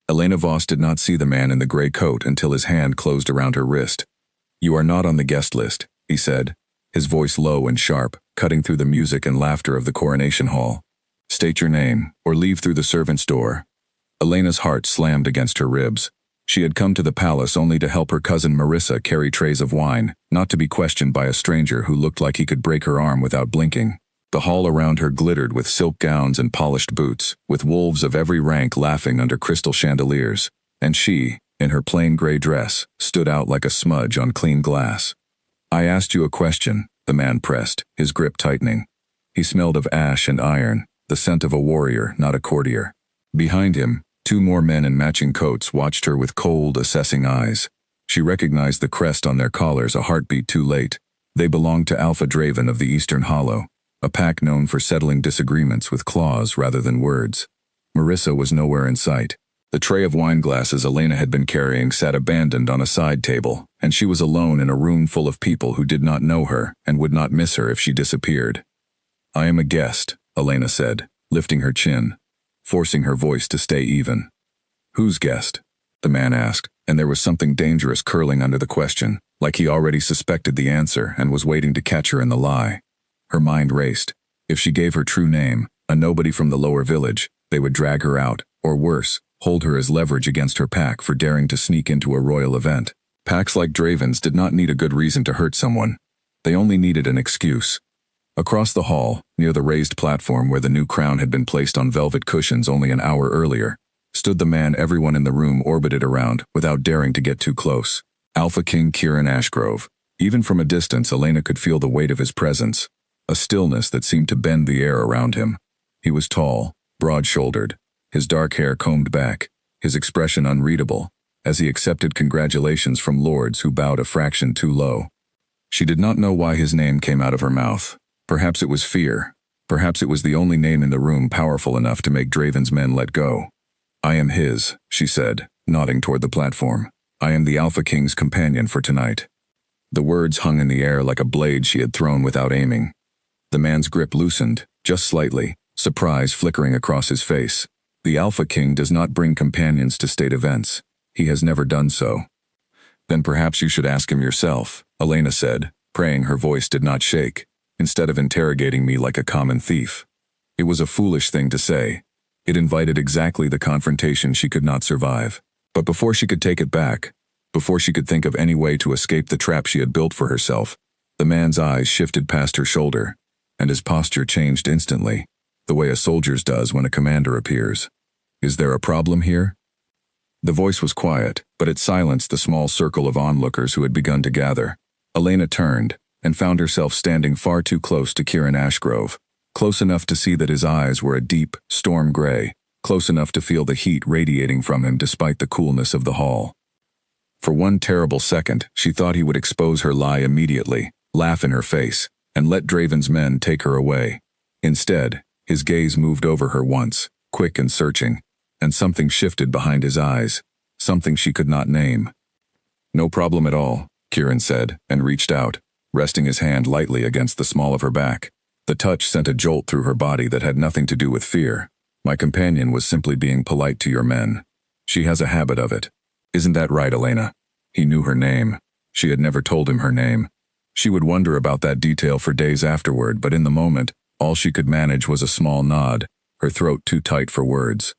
Elena Voss did not see the man in the gray coat until his hand closed around her wrist. "You are not on the guest list," he said, his voice low and sharp, cutting through the music and laughter of the coronation hall. "State your name, or leave through the servants' door." Elena's heart slammed against her ribs. She had come to the palace only to help her cousin Marissa carry trays of wine, not to be questioned by a stranger who looked like he could break her arm without blinking. The hall around her glittered with silk gowns and polished boots, with wolves of every rank laughing under crystal chandeliers, and she, in her plain gray dress, stood out like a smudge on clean glass. "I asked you a question," the man pressed, his grip tightening. He smelled of ash and iron, the scent of a warrior, not a courtier. Behind him, 2 more men in matching coats watched her with cold, assessing eyes. She recognized the crest on their collars a heartbeat too late. They belonged to Alpha Draven of the Eastern Hollow, a pack known for settling disagreements with claws rather than words. Marissa was nowhere in sight. The tray of wine glasses Elena had been carrying sat abandoned on a side table, and she was alone in a room full of people who did not know her and would not miss her if she disappeared. "I am a guest," Elena said, lifting her chin, forcing her voice to stay even. "Whose guest?" the man asked, and there was something dangerous curling under the question, like he already suspected the answer and was waiting to catch her in the lie. Her mind raced. If she gave her true name, a nobody from the lower village, they would drag her out, or worse, hold her as leverage against her pack for daring to sneak into a royal event. Packs like Draven's did not need a good reason to hurt someone. They only needed an excuse. Across the hall, near the raised platform where the new crown had been placed on velvet cushions only an hour earlier, stood the man everyone in the room orbited around without daring to get too close. Alpha King Kirin Ashgrove. Even from a distance, Elena could feel the weight of his presence, a stillness that seemed to bend the air around him. He was tall, broad-shouldered, his dark hair combed back, his expression unreadable, as he accepted congratulations from lords who bowed a fraction too low. She did not know why his name came out of her mouth. Perhaps it was fear. Perhaps it was the only name in the room powerful enough to make Draven's men let go. "I am his," she said, nodding toward the platform. "I am the Alpha King's companion for tonight." The words hung in the air like a blade she had thrown without aiming. The man's grip loosened, just slightly, surprise flickering across his face. The Alpha King does not bring companions to state events. He has never done so. "Then perhaps you should ask him yourself," Elena said, praying her voice did not shake, "instead of interrogating me like a common thief." It was a foolish thing to say. It invited exactly the confrontation she could not survive. But before she could take it back, before she could think of any way to escape the trap she had built for herself, the man's eyes shifted past her shoulder, and his posture changed instantly, the way a soldier's does when a commander appears. "Is there a problem here?" The voice was quiet, but it silenced the small circle of onlookers who had begun to gather. Elena turned, and found herself standing far too close to Kirin Ashgrove, close enough to see that his eyes were a deep, storm gray, close enough to feel the heat radiating from him despite the coolness of the hall. For one terrible second, she thought he would expose her lie immediately, laugh in her face, and let Draven's men take her away. Instead, his gaze moved over her once, quick and searching, and something shifted behind his eyes, something she could not name. "No problem at all," Kirin said, and reached out, resting his hand lightly against the small of her back. The touch sent a jolt through her body that had nothing to do with fear. "My companion was simply being polite to your men. She has a habit of it. Isn't that right, Elena?" He knew her name. She had never told him her name. She would wonder about that detail for days afterward, but in the moment, all she could manage was a small nod, her throat too tight for words.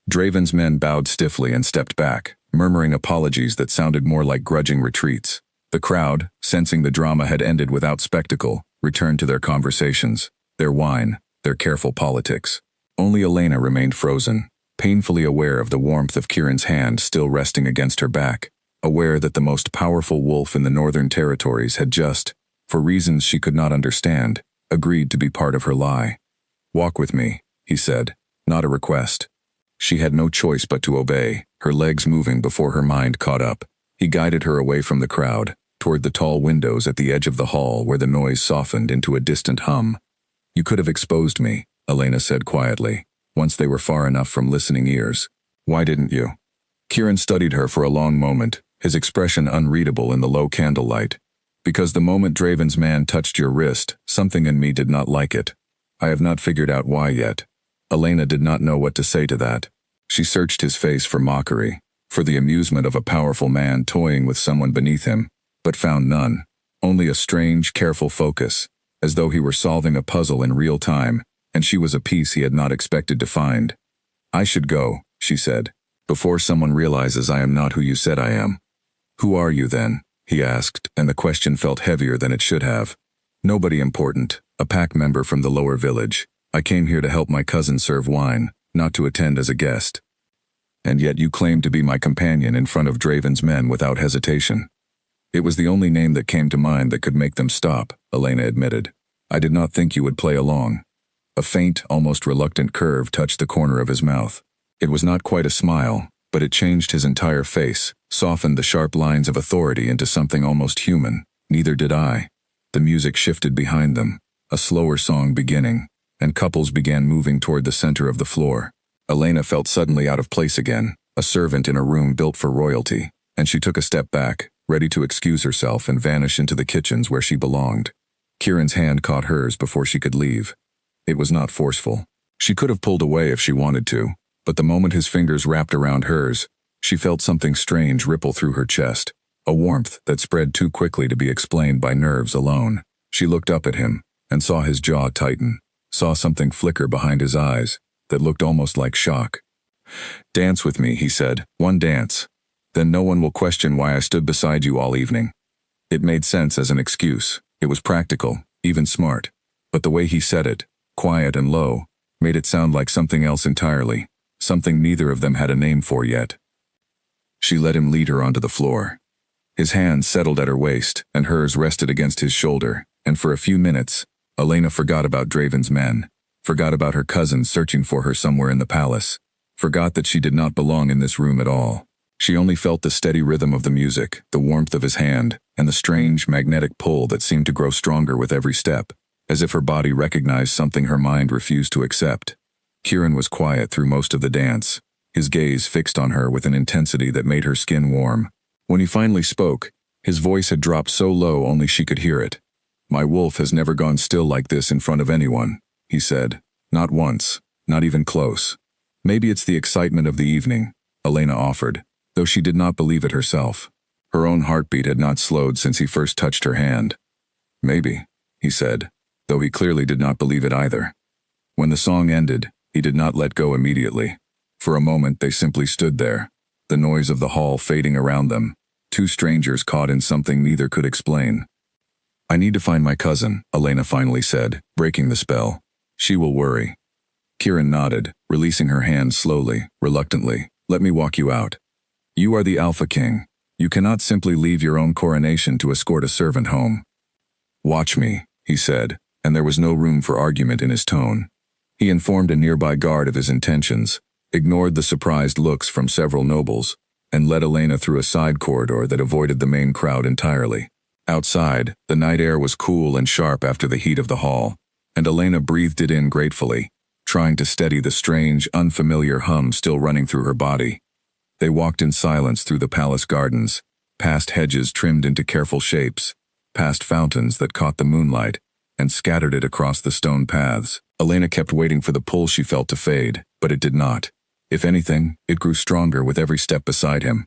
Draven's men bowed stiffly and stepped back, murmuring apologies that sounded more like grudging retreats. The crowd, sensing the drama had ended without spectacle, returned to their conversations, their wine, their careful politics. Only Elena remained frozen, painfully aware of the warmth of Kirin's hand still resting against her back, aware that the most powerful wolf in the Northern Territories had just, for reasons she could not understand, agreed to be part of her lie. "Walk with me," he said, not a request. She had no choice but to obey, her legs moving before her mind caught up. He guided her away from the crowd, toward the tall windows at the edge of the hall where the noise softened into a distant hum. "You could have exposed me," Elena said quietly, once they were far enough from listening ears. "Why didn't you?" Kirin studied her for a long moment, his expression unreadable in the low candlelight. "Because the moment Draven's man touched your wrist, something in me did not like it. I have not figured out why yet." Elena did not know what to say to that. She searched his face for mockery, for the amusement of a powerful man toying with someone beneath him, but found none. Only a strange, careful focus, as though he were solving a puzzle in real time, and she was a piece he had not expected to find. "I should go," she said, "before someone realizes I am not who you said I am." "Who are you then?" he asked, and the question felt heavier than it should have. "Nobody important, a pack member from the lower village. I came here to help my cousin serve wine, not to attend as a guest." "And yet you claimed to be my companion in front of Draven's men without hesitation." "It was the only name that came to mind that could make them stop," Elena admitted. "I did not think you would play along." A faint, almost reluctant curve touched the corner of his mouth. It was not quite a smile, but it changed his entire face, softened the sharp lines of authority into something almost human. "Neither did I." The music shifted behind them, a slower song beginning, and couples began moving toward the center of the floor. Elena felt suddenly out of place again, a servant in a room built for royalty, and she took a step back, ready to excuse herself and vanish into the kitchens where she belonged. Kieran's hand caught hers before she could leave. It was not forceful. She could have pulled away if she wanted to, but the moment his fingers wrapped around hers, she felt something strange ripple through her chest, a warmth that spread too quickly to be explained by nerves alone. She looked up at him, and saw his jaw tighten, saw something flicker behind his eyes that looked almost like shock. "Dance with me," he said. "One dance. Then no one will question why I stood beside you all evening." It made sense as an excuse. It was practical, even smart. But the way he said it, quiet and low, made it sound like something else entirely, something neither of them had a name for yet. She let him lead her onto the floor. His hand settled at her waist, and hers rested against his shoulder, and for a few minutes, Elena forgot about Draven's men, forgot about her cousins searching for her somewhere in the palace, forgot that she did not belong in this room at all. She only felt the steady rhythm of the music, the warmth of his hand, and the strange, magnetic pull that seemed to grow stronger with every step, as if her body recognized something her mind refused to accept. Kieran was quiet through most of the dance, his gaze fixed on her with an intensity that made her skin warm. When he finally spoke, his voice had dropped so low only she could hear it. "My wolf has never gone still like this in front of anyone," he said. "Not once, not even close." "Maybe it's the excitement of the evening," Elena offered, though she did not believe it herself. Her own heartbeat had not slowed since he first touched her hand. "Maybe," he said, though he clearly did not believe it either. When the song ended, he did not let go immediately. For a moment they simply stood there, the noise of the hall fading around them, two strangers caught in something neither could explain. "I need to find my cousin," Elena finally said, breaking the spell. "She will worry." Kieran nodded, releasing her hand slowly, reluctantly. "Let me walk you out. You are the Alpha King. You cannot simply leave your own coronation to escort a servant home." "Watch me," he said, and there was no room for argument in his tone. He informed a nearby guard of his intentions, ignored the surprised looks from several nobles, and led Elena through a side corridor that avoided the main crowd entirely. Outside, the night air was cool and sharp after the heat of the hall, and Elena breathed it in gratefully, trying to steady the strange, unfamiliar hum still running through her body. They walked in silence through the palace gardens, past hedges trimmed into careful shapes, past fountains that caught the moonlight, and scattered it across the stone paths. Elena kept waiting for the pull she felt to fade, but it did not. If anything, it grew stronger with every step beside him.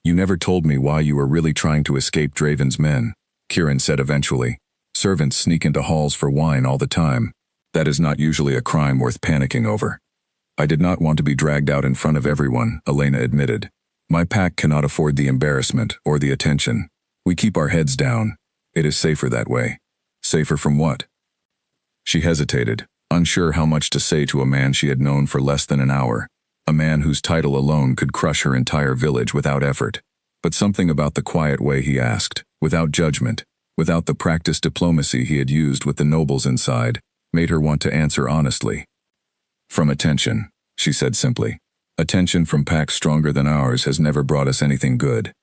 "You never told me why you were really trying to escape Draven's men," Kieran said eventually. "Servants sneak into halls for wine all the time. That is not usually a crime worth panicking over." "I did not want to be dragged out in front of everyone," Elena admitted. "My pack cannot afford the embarrassment or the attention. We keep our heads down. It is safer that way." "Safer from what?" She hesitated, unsure how much to say to a man she had known for less than an hour, a man whose title alone could crush her entire village without effort. But something about the quiet way he asked, without judgment, without the practiced diplomacy he had used with the nobles inside, made her want to answer honestly. "From attention," she said simply. "Attention from packs stronger than ours has never brought us anything good."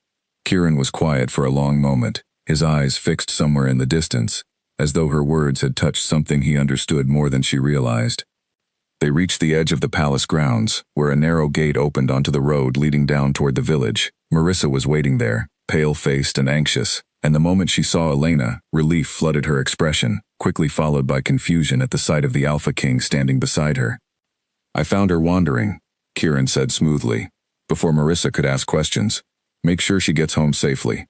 Kieran was quiet for a long moment, his eyes fixed somewhere in the distance, as though her words had touched something he understood more than she realized. They reached the edge of the palace grounds, where a narrow gate opened onto the road leading down toward the village. Marissa was waiting there, pale-faced and anxious, and the moment she saw Elena, relief flooded her expression, quickly followed by confusion at the sight of the Alpha King standing beside her. "I found her wandering," Kieran said smoothly, before Marissa could ask questions. Make sure she gets home safely.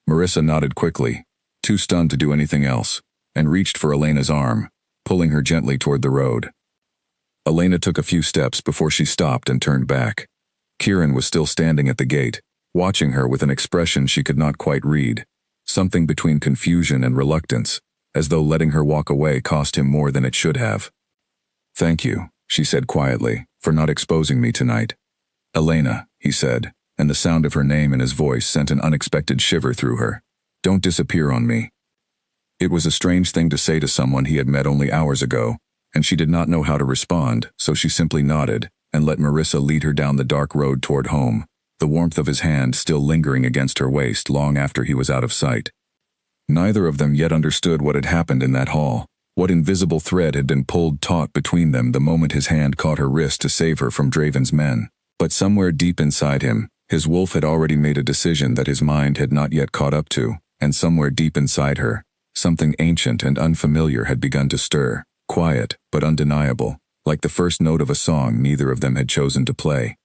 Marissa nodded quickly, too stunned to do anything else, and reached for Elena's arm, pulling her gently toward the road. Elena took a few steps before she stopped and turned back. Kieran was still standing at the gate, watching her with an expression she could not quite read, something between confusion and reluctance, as though letting her walk away cost him more than it should have. Thank you, she said quietly, for not exposing me tonight. Elena, he said, and the sound of her name in his voice sent an unexpected shiver through her. Don't disappear on me. It was a strange thing to say to someone he had met only hours ago, and she did not know how to respond, so she simply nodded and let Marissa lead her down the dark road toward home, the warmth of his hand still lingering against her waist long after he was out of sight. Neither of them yet understood what had happened in that hall, what invisible thread had been pulled taut between them the moment his hand caught her wrist to save her from Draven's men. But somewhere deep inside him, his wolf had already made a decision that his mind had not yet caught up to, and somewhere deep inside her, something ancient and unfamiliar had begun to stir, quiet but undeniable, like the first note of a song neither of them had chosen to play.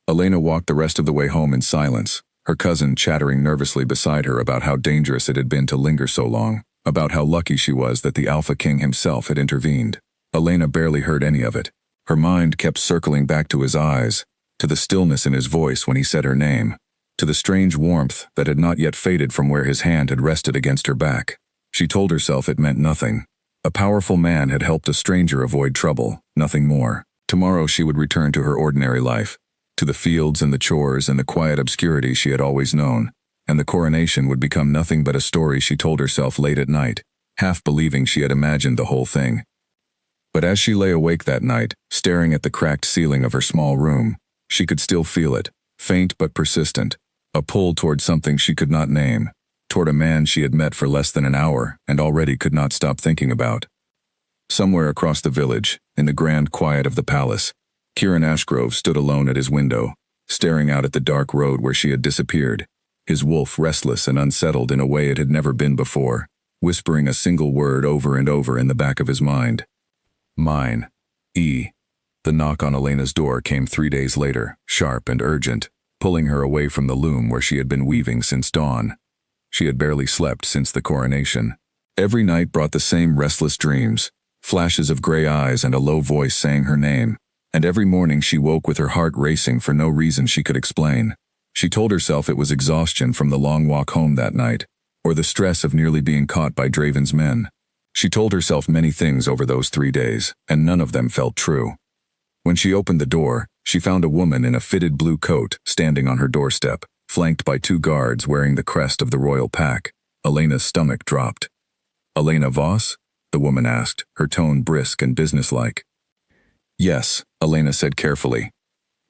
Elena walked the rest of the way home in silence, her cousin chattering nervously beside her about how dangerous it had been to linger so long, about how lucky she was that the Alpha King himself had intervened. Elena barely heard any of it. Her mind kept circling back to his eyes, to the stillness in his voice when he said her name, to the strange warmth that had not yet faded from where his hand had rested against her back. She told herself it meant nothing. A powerful man had helped a stranger avoid trouble, nothing more. Tomorrow she would return to her ordinary life, to the fields and the chores and the quiet obscurity she had always known, and the coronation would become nothing but a story she told herself late at night, half believing she had imagined the whole thing. But as she lay awake that night, staring at the cracked ceiling of her small room, she could still feel it, faint but persistent, a pull toward something she could not name, toward a man she had met for less than an hour and already could not stop thinking about. Somewhere across the village, in the grand quiet of the palace, Kieran Ashgrove stood alone at his window, staring out at the dark road where she had disappeared, his wolf restless and unsettled in a way it had never been before, whispering a single word over and over in the back of his mind. Mine. E. The knock on Elena's door came 3 days later, sharp and urgent, pulling her away from the loom where she had been weaving since dawn. She had barely slept since the coronation. Every night brought the same restless dreams, flashes of gray eyes and a low voice saying her name, and every morning she woke with her heart racing for no reason she could explain. She told herself it was exhaustion from the long walk home that night, or the stress of nearly being caught by Draven's men. She told herself many things over those 3 days, and none of them felt true. When she opened the door, she found a woman in a fitted blue coat standing on her doorstep, flanked by 2 guards wearing the crest of the royal pack. Elena's stomach dropped. "Elena Voss?" the woman asked, her tone brisk and businesslike. "Yes," Elena said carefully.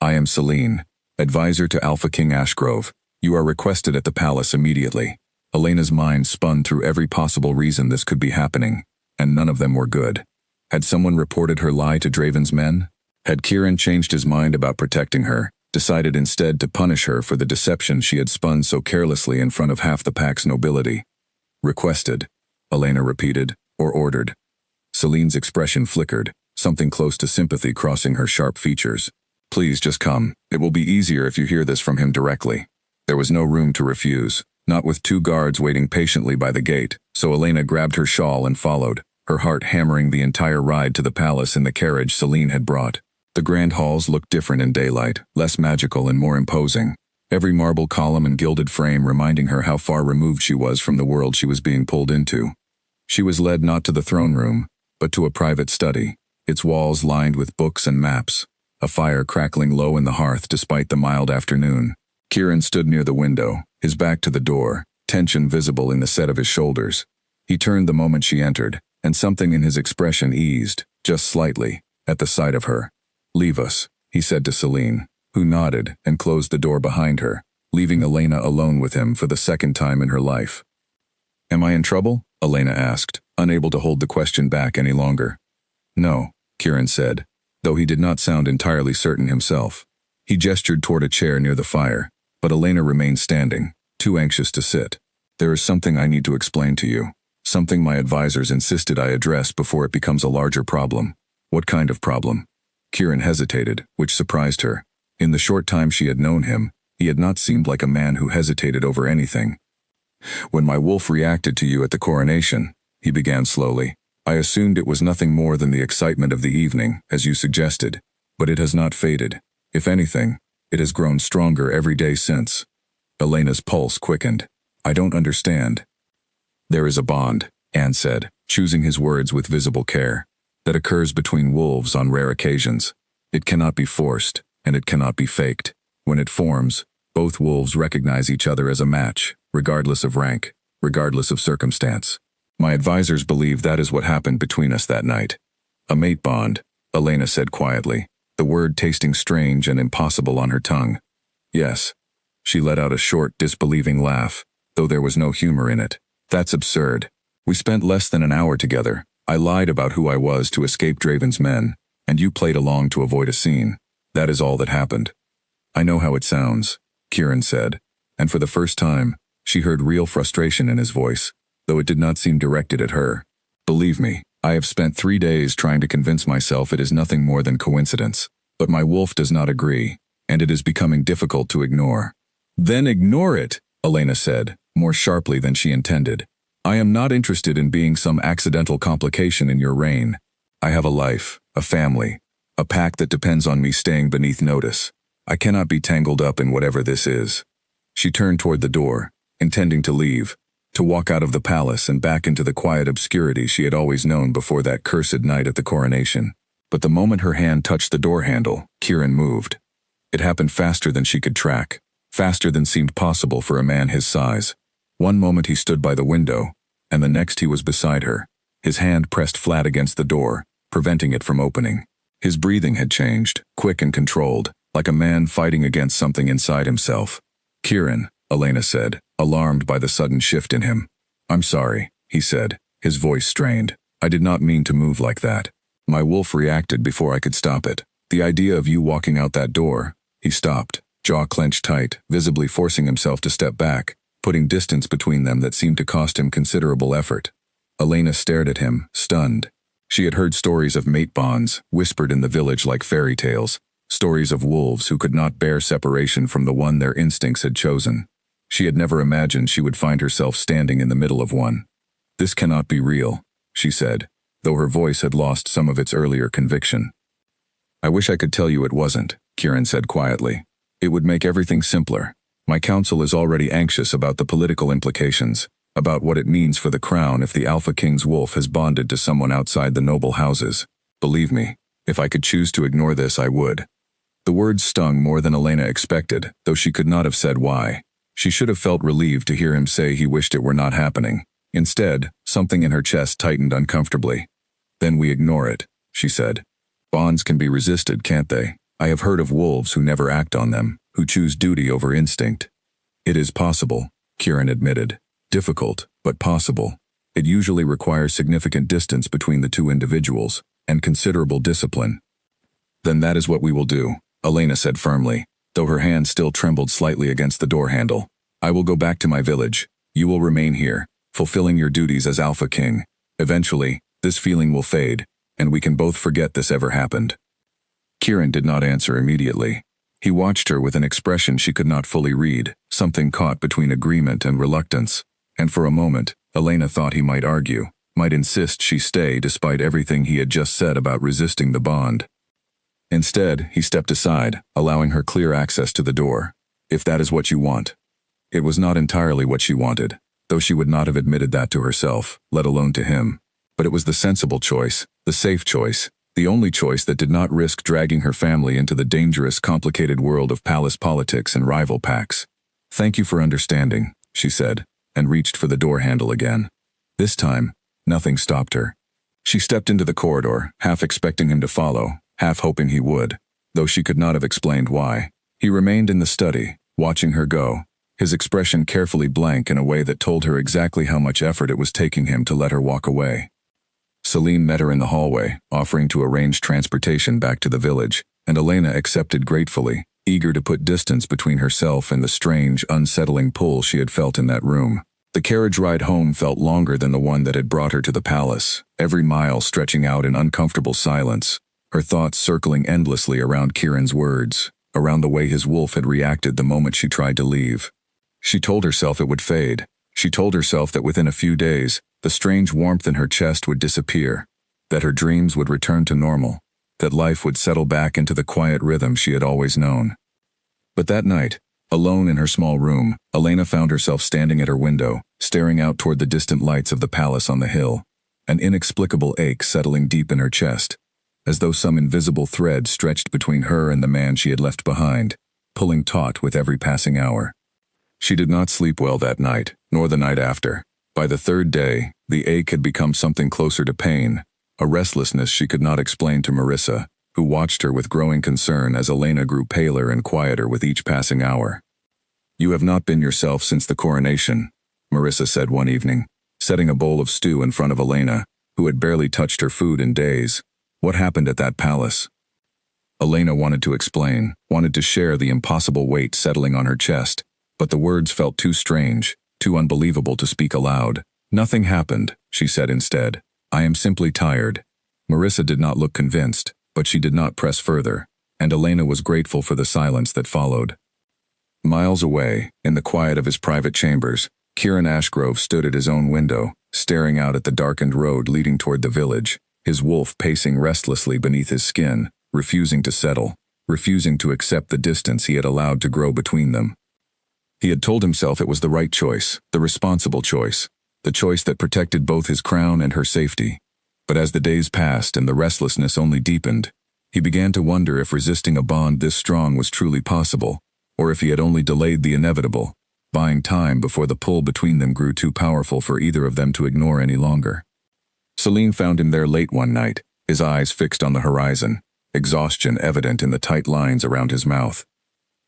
"I am Celine, advisor to Alpha King Ashgrove. You are requested at the palace immediately." Elena's mind spun through every possible reason this could be happening, and none of them were good. Had someone reported her lie to Draven's men? Had Kieran changed his mind about protecting her, decided instead to punish her for the deception she had spun so carelessly in front of half the pack's nobility? "Requested," Elena repeated, or ordered. Celine's expression flickered, something close to sympathy crossing her sharp features. "Please just come. It will be easier if you hear this from him directly." There was no room to refuse, not with 2 guards waiting patiently by the gate, so Elena grabbed her shawl and followed, her heart hammering the entire ride to the palace in the carriage Celine had brought. The grand halls looked different in daylight, less magical and more imposing, every marble column and gilded frame reminding her how far removed she was from the world she was being pulled into. She was led not to the throne room, but to a private study, its walls lined with books and maps, a fire crackling low in the hearth despite the mild afternoon. Kieran stood near the window, his back to the door, tension visible in the set of his shoulders. He turned the moment she entered, and something in his expression eased, just slightly, at the sight of her. "Leave us," he said to Celine, who nodded and closed the door behind her, leaving Elena alone with him for the second time in her life. "Am I in trouble?" Elena asked, unable to hold the question back any longer. "No," Kieran said, though he did not sound entirely certain himself. He gestured toward a chair near the fire, but Elena remained standing, too anxious to sit. "There is something I need to explain to you, something my advisors insisted I address before it becomes a larger problem." "What kind of problem?" Kieran hesitated, which surprised her. In the short time she had known him, he had not seemed like a man who hesitated over anything. When my wolf reacted to you at the coronation, he began slowly, I assumed it was nothing more than the excitement of the evening, as you suggested, but it has not faded. If anything, it has grown stronger every day since. Elena's pulse quickened. I don't understand. There is a bond, Anne said, choosing his words with visible care, that occurs between wolves on rare occasions. It cannot be forced, and it cannot be faked. When it forms, both wolves recognize each other as a match, regardless of rank, regardless of circumstance. My advisors believe that is what happened between us that night. A mate bond, Elena said quietly, the word tasting strange and impossible on her tongue. Yes. She let out a short, disbelieving laugh, though there was no humor in it. That's absurd. We spent less than an hour together. I lied about who I was to escape Draven's men, and you played along to avoid a scene. That is all that happened. I know how it sounds, Kieran said, and for the first time, she heard real frustration in his voice, though it did not seem directed at her. Believe me, I have spent 3 days trying to convince myself it is nothing more than coincidence, but my wolf does not agree, and it is becoming difficult to ignore. Then ignore it, Elena said, more sharply than she intended. I am not interested in being some accidental complication in your reign. I have a life, a family, a pack that depends on me staying beneath notice. I cannot be tangled up in whatever this is. She turned toward the door, intending to leave, to walk out of the palace and back into the quiet obscurity she had always known before that cursed night at the coronation. But the moment her hand touched the door handle, Kieran moved. It happened faster than she could track, faster than seemed possible for a man his size. One moment he stood by the window, and the next he was beside her, his hand pressed flat against the door, preventing it from opening. His breathing had changed, quick and controlled, like a man fighting against something inside himself. Kieran, Elena said, alarmed by the sudden shift in him. I'm sorry, he said, his voice strained. I did not mean to move like that. My wolf reacted before I could stop it. The idea of you walking out that door. He stopped, jaw clenched tight, visibly forcing himself to step back, putting distance between them that seemed to cost him considerable effort. Elena stared at him, stunned. She had heard stories of mate bonds, whispered in the village like fairy tales, stories of wolves who could not bear separation from the one their instincts had chosen. She had never imagined she would find herself standing in the middle of one. This cannot be real, she said, though her voice had lost some of its earlier conviction. I wish I could tell you it wasn't, Kieran said quietly. It would make everything simpler. My council is already anxious about the political implications, about what it means for the crown if the Alpha King's wolf has bonded to someone outside the noble houses. Believe me, if I could choose to ignore this, I would. The words stung more than Elena expected, though she could not have said why. She should have felt relieved to hear him say he wished it were not happening. Instead, something in her chest tightened uncomfortably. Then we ignore it, she said. Bonds can be resisted, can't they? I have heard of wolves who never act on them, who choose duty over instinct. It is possible, Kieran admitted. Difficult, but possible. It usually requires significant distance between the two individuals, and considerable discipline. Then that is what we will do, Elena said firmly, though her hand still trembled slightly against the door handle. I will go back to my village. You will remain here, fulfilling your duties as Alpha King. Eventually, this feeling will fade, and we can both forget this ever happened. Kieran did not answer immediately. He watched her with an expression she could not fully read, something caught between agreement and reluctance, and for a moment, Elena thought he might argue, might insist she stay despite everything he had just said about resisting the bond. Instead, he stepped aside, allowing her clear access to the door. If that is what you want. It was not entirely what she wanted, though she would not have admitted that to herself, let alone to him. But it was the sensible choice, the safe choice, the only choice that did not risk dragging her family into the dangerous, complicated world of palace politics and rival packs. Thank you for understanding, she said, and reached for the door handle again. This time, nothing stopped her. She stepped into the corridor, half expecting him to follow, half hoping he would, though she could not have explained why. He remained in the study, watching her go, his expression carefully blank in a way that told her exactly how much effort it was taking him to let her walk away. Celine met her in the hallway, offering to arrange transportation back to the village, and Elena accepted gratefully, eager to put distance between herself and the strange, unsettling pull she had felt in that room. The carriage ride home felt longer than the one that had brought her to the palace, every mile stretching out in uncomfortable silence. her thoughts circling endlessly around Kieran's words, around the way his wolf had reacted the moment she tried to leave. She told herself it would fade. She told herself that within a few days, the strange warmth in her chest would disappear, that her dreams would return to normal, that life would settle back into the quiet rhythm she had always known. But that night, alone in her small room, Elena found herself standing at her window, staring out toward the distant lights of the palace on the hill, an inexplicable ache settling deep in her chest, as though some invisible thread stretched between her and the man she had left behind, pulling taut with every passing hour. She did not sleep well that night, nor the night after. By the third day, the ache had become something closer to pain, a restlessness she could not explain to Marissa, who watched her with growing concern as Elena grew paler and quieter with each passing hour. "You have not been yourself since the coronation," Marissa said one evening, setting a bowl of stew in front of Elena, who had barely touched her food in days. "What happened at that palace?" Elena wanted to explain, wanted to share the impossible weight settling on her chest, but the words felt too strange, too unbelievable to speak aloud. "Nothing happened," she said instead. "I am simply tired." Marissa did not look convinced, but she did not press further, and Elena was grateful for the silence that followed. Miles away, in the quiet of his private chambers, Kieran Ashgrove stood at his own window, staring out at the darkened road leading toward the village, his wolf pacing restlessly beneath his skin, refusing to settle, refusing to accept the distance he had allowed to grow between them. He had told himself it was the right choice, the responsible choice, the choice that protected both his crown and her safety. But as the days passed and the restlessness only deepened, he began to wonder if resisting a bond this strong was truly possible, or if he had only delayed the inevitable, buying time before the pull between them grew too powerful for either of them to ignore any longer. Celine found him there late one night, his eyes fixed on the horizon, exhaustion evident in the tight lines around his mouth.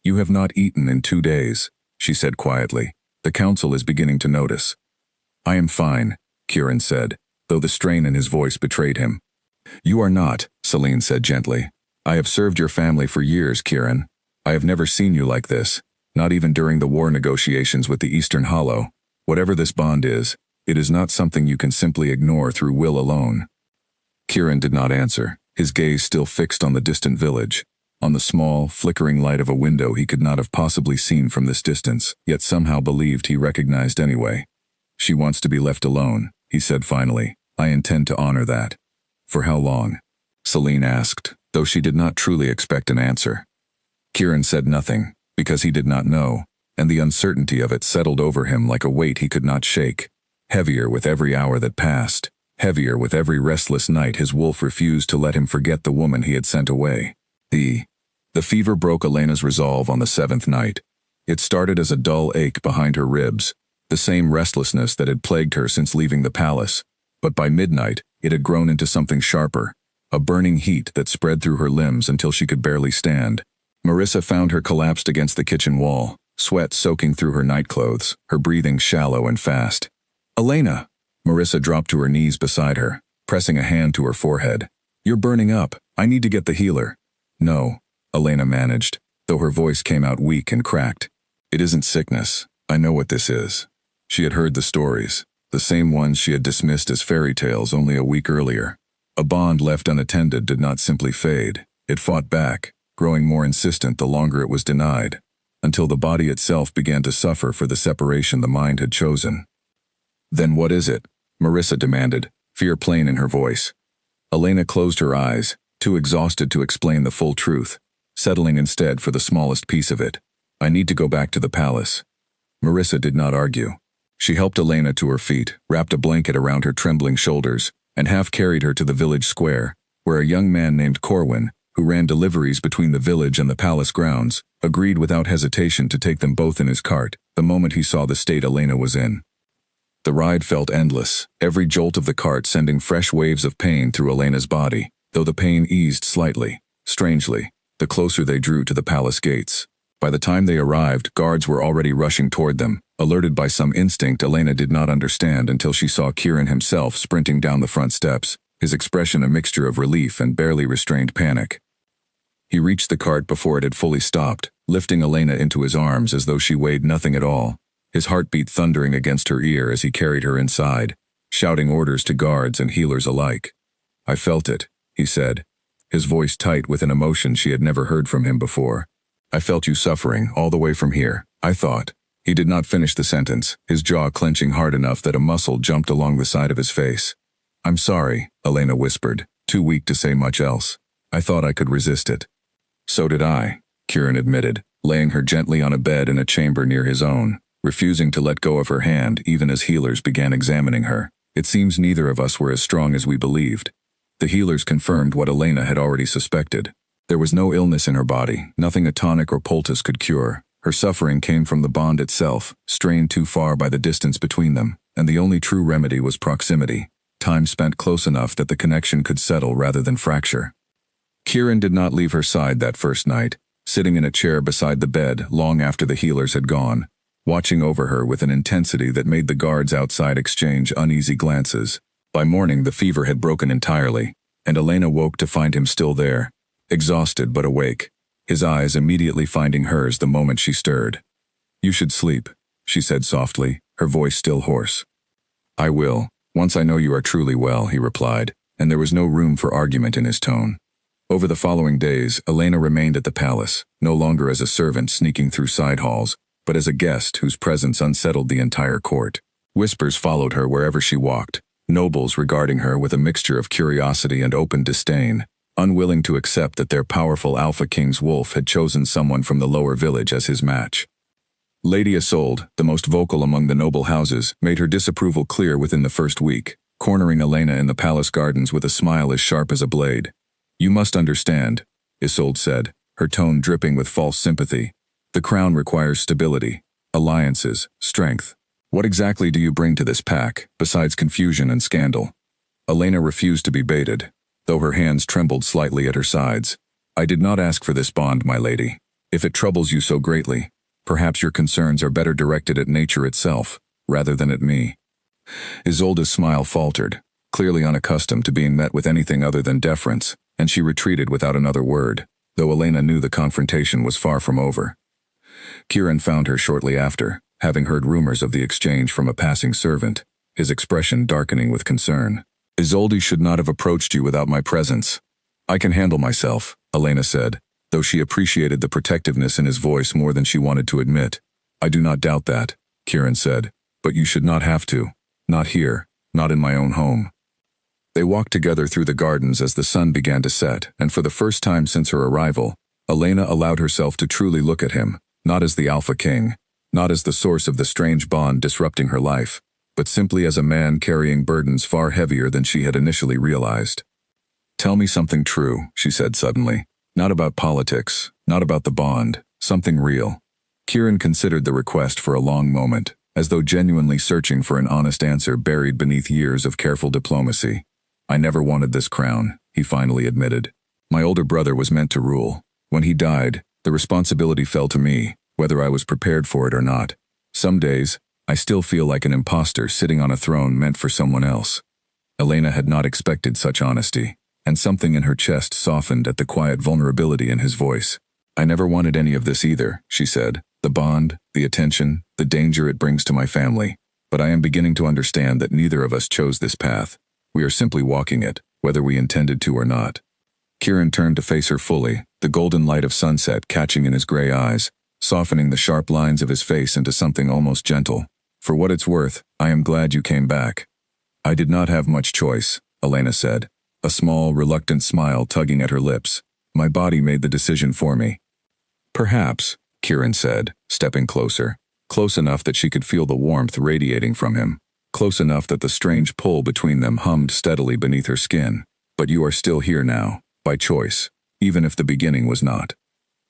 "You have not eaten in 2 days," she said quietly. "The council is beginning to notice." "I am fine," Kieran said, though the strain in his voice betrayed him. "You are not," Celine said gently. "I have served your family for years, Kieran. I have never seen you like this, not even during the war negotiations with the Eastern Hollow. Whatever this bond is, it is not something you can simply ignore through will alone." Kieran did not answer, his gaze still fixed on the distant village, on the small, flickering light of a window he could not have possibly seen from this distance, yet somehow believed he recognized anyway. "She wants to be left alone," he said finally. "I intend to honor that." "For how long?" Celine asked, though she did not truly expect an answer. Kieran said nothing, because he did not know, and the uncertainty of it settled over him like a weight he could not shake, heavier with every hour that passed, heavier with every restless night his wolf refused to let him forget the woman he had sent away. The fever broke Elena's resolve on the 7th night. It started as a dull ache behind her ribs, the same restlessness that had plagued her since leaving the palace, but by midnight it had grown into something sharper, a burning heat that spread through her limbs until she could barely stand. Marissa found her collapsed against the kitchen wall, sweat soaking through her nightclothes, her breathing shallow and fast. "Elena!" Marissa dropped to her knees beside her, pressing a hand to her forehead. "You're burning up. I need to get the healer." "No," Elena managed, though her voice came out weak and cracked. "It isn't sickness. I know what this is." She had heard the stories, the same ones she had dismissed as fairy tales only a week earlier. A bond left unattended did not simply fade. It fought back, growing more insistent the longer it was denied, until the body itself began to suffer for the separation the mind had chosen. "Then what is it?" Marissa demanded, fear plain in her voice. Elena closed her eyes, too exhausted to explain the full truth, settling instead for the smallest piece of it. "I need to go back to the palace." Marissa did not argue. She helped Elena to her feet, wrapped a blanket around her trembling shoulders, and half-carried her to the village square, where a young man named Corwin, who ran deliveries between the village and the palace grounds, agreed without hesitation to take them both in his cart, the moment he saw the state Elena was in. The ride felt endless, every jolt of the cart sending fresh waves of pain through Elena's body, though the pain eased slightly, strangely, the closer they drew to the palace gates. By the time they arrived, guards were already rushing toward them, alerted by some instinct Elena did not understand until she saw Kieran himself sprinting down the front steps, his expression a mixture of relief and barely restrained panic. He reached the cart before it had fully stopped, lifting Elena into his arms as though she weighed nothing at all, his heartbeat thundering against her ear as he carried her inside, shouting orders to guards and healers alike. "I felt it," he said, his voice tight with an emotion she had never heard from him before. I felt you suffering all the way from here, I thought. He did not finish the sentence, his jaw clenching hard enough that a muscle jumped along the side of his face. I'm sorry, Elena whispered, too weak to say much else. I thought I could resist it. So did I, Kieran admitted, laying her gently on a bed in a chamber near his own, refusing to let go of her hand even as healers began examining her. It seems neither of us were as strong as we believed. The healers confirmed what Elena had already suspected. There was no illness in her body, nothing a tonic or poultice could cure. Her suffering came from the bond itself, strained too far by the distance between them, and the only true remedy was proximity, time spent close enough that the connection could settle rather than fracture. Kieran did not leave her side that first night, sitting in a chair beside the bed long after the healers had gone, watching over her with an intensity that made the guards outside exchange uneasy glances. By morning the fever had broken entirely, and Elena woke to find him still there, exhausted but awake, his eyes immediately finding hers the moment she stirred. You should sleep, she said softly, her voice still hoarse. I will, once I know you are truly well, he replied, and there was no room for argument in his tone. Over the following days, Elena remained at the palace, no longer as a servant sneaking through side halls, but as a guest whose presence unsettled the entire court. Whispers followed her wherever she walked, nobles regarding her with a mixture of curiosity and open disdain, unwilling to accept that their powerful Alpha King's wolf had chosen someone from the lower village as his match. Lady Isolde, the most vocal among the noble houses, made her disapproval clear within the first week, cornering Elena in the palace gardens with a smile as sharp as a blade. You must understand, Isolde said, her tone dripping with false sympathy. The crown requires stability, alliances, strength. What exactly do you bring to this pack, besides confusion and scandal? Elena refused to be baited, though her hands trembled slightly at her sides. I did not ask for this bond, my lady. If it troubles you so greatly, perhaps your concerns are better directed at nature itself, rather than at me. Isolde's smile faltered, clearly unaccustomed to being met with anything other than deference, and she retreated without another word, though Elena knew the confrontation was far from over. Kieran found her shortly after, having heard rumors of the exchange from a passing servant, his expression darkening with concern. Isolde should not have approached you without my presence. I can handle myself, Elena said, though she appreciated the protectiveness in his voice more than she wanted to admit. I do not doubt that, Kieran said, but you should not have to. Not here, not in my own home. They walked together through the gardens as the sun began to set, and for the first time since her arrival, Elena allowed herself to truly look at him, not as the Alpha King, not as the source of the strange bond disrupting her life, but simply as a man carrying burdens far heavier than she had initially realized. Tell me something true, she said suddenly. Not about politics, not about the bond, something real. Kieran considered the request for a long moment, as though genuinely searching for an honest answer buried beneath years of careful diplomacy. I never wanted this crown, he finally admitted. My older brother was meant to rule. When he died, the responsibility fell to me, whether I was prepared for it or not. Some days, I still feel like an imposter sitting on a throne meant for someone else. Elena had not expected such honesty, and something in her chest softened at the quiet vulnerability in his voice. I never wanted any of this either, she said. The bond, the attention, the danger it brings to my family. But I am beginning to understand that neither of us chose this path. We are simply walking it, whether we intended to or not. Kieran turned to face her fully, the golden light of sunset catching in his gray eyes, softening the sharp lines of his face into something almost gentle. For what it's worth, I am glad you came back. I did not have much choice, Elena said, a small, reluctant smile tugging at her lips. My body made the decision for me. Perhaps, Kieran said, stepping closer, close enough that she could feel the warmth radiating from him, close enough that the strange pull between them hummed steadily beneath her skin. But you are still here now, by choice, even if the beginning was not.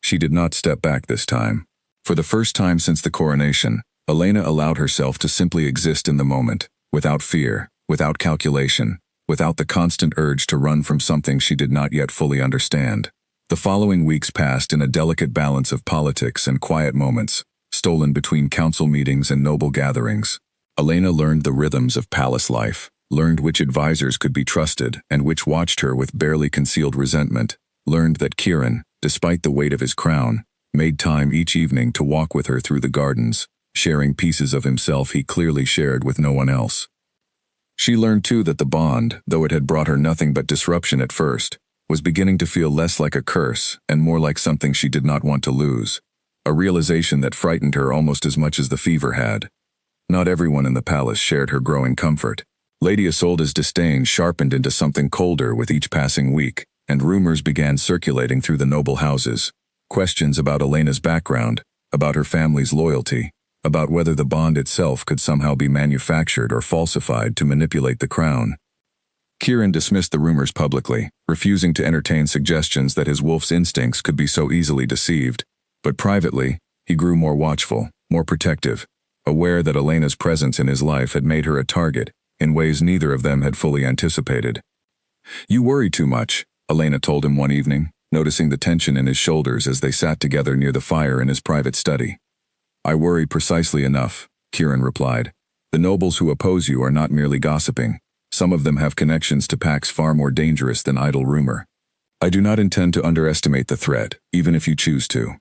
She did not step back this time. For the first time since the coronation, Elena allowed herself to simply exist in the moment, without fear, without calculation, without the constant urge to run from something she did not yet fully understand. The following weeks passed in a delicate balance of politics and quiet moments, stolen between council meetings and noble gatherings. Elena learned the rhythms of palace life, learned which advisors could be trusted and which watched her with barely concealed resentment, learned that Kieran, despite the weight of his crown, made time each evening to walk with her through the gardens, sharing pieces of himself he clearly shared with no one else. She learned too that the bond, though it had brought her nothing but disruption at first, was beginning to feel less like a curse and more like something she did not want to lose. A realization that frightened her almost as much as the fever had. Not everyone in the palace shared her growing comfort. Lady Isolde's disdain sharpened into something colder with each passing week, and rumors began circulating through the noble houses. Questions about Elena's background, about her family's loyalty, about whether the bond itself could somehow be manufactured or falsified to manipulate the crown. Kieran dismissed the rumors publicly, refusing to entertain suggestions that his wolf's instincts could be so easily deceived. But privately, he grew more watchful, more protective, aware that Elena's presence in his life had made her a target, in ways neither of them had fully anticipated. "You worry too much," Elena told him one evening, noticing the tension in his shoulders as they sat together near the fire in his private study. "I worry precisely enough," Kieran replied. "The nobles who oppose you are not merely gossiping. Some of them have connections to pacts far more dangerous than idle rumor. I do not intend to underestimate the threat, even if you choose to."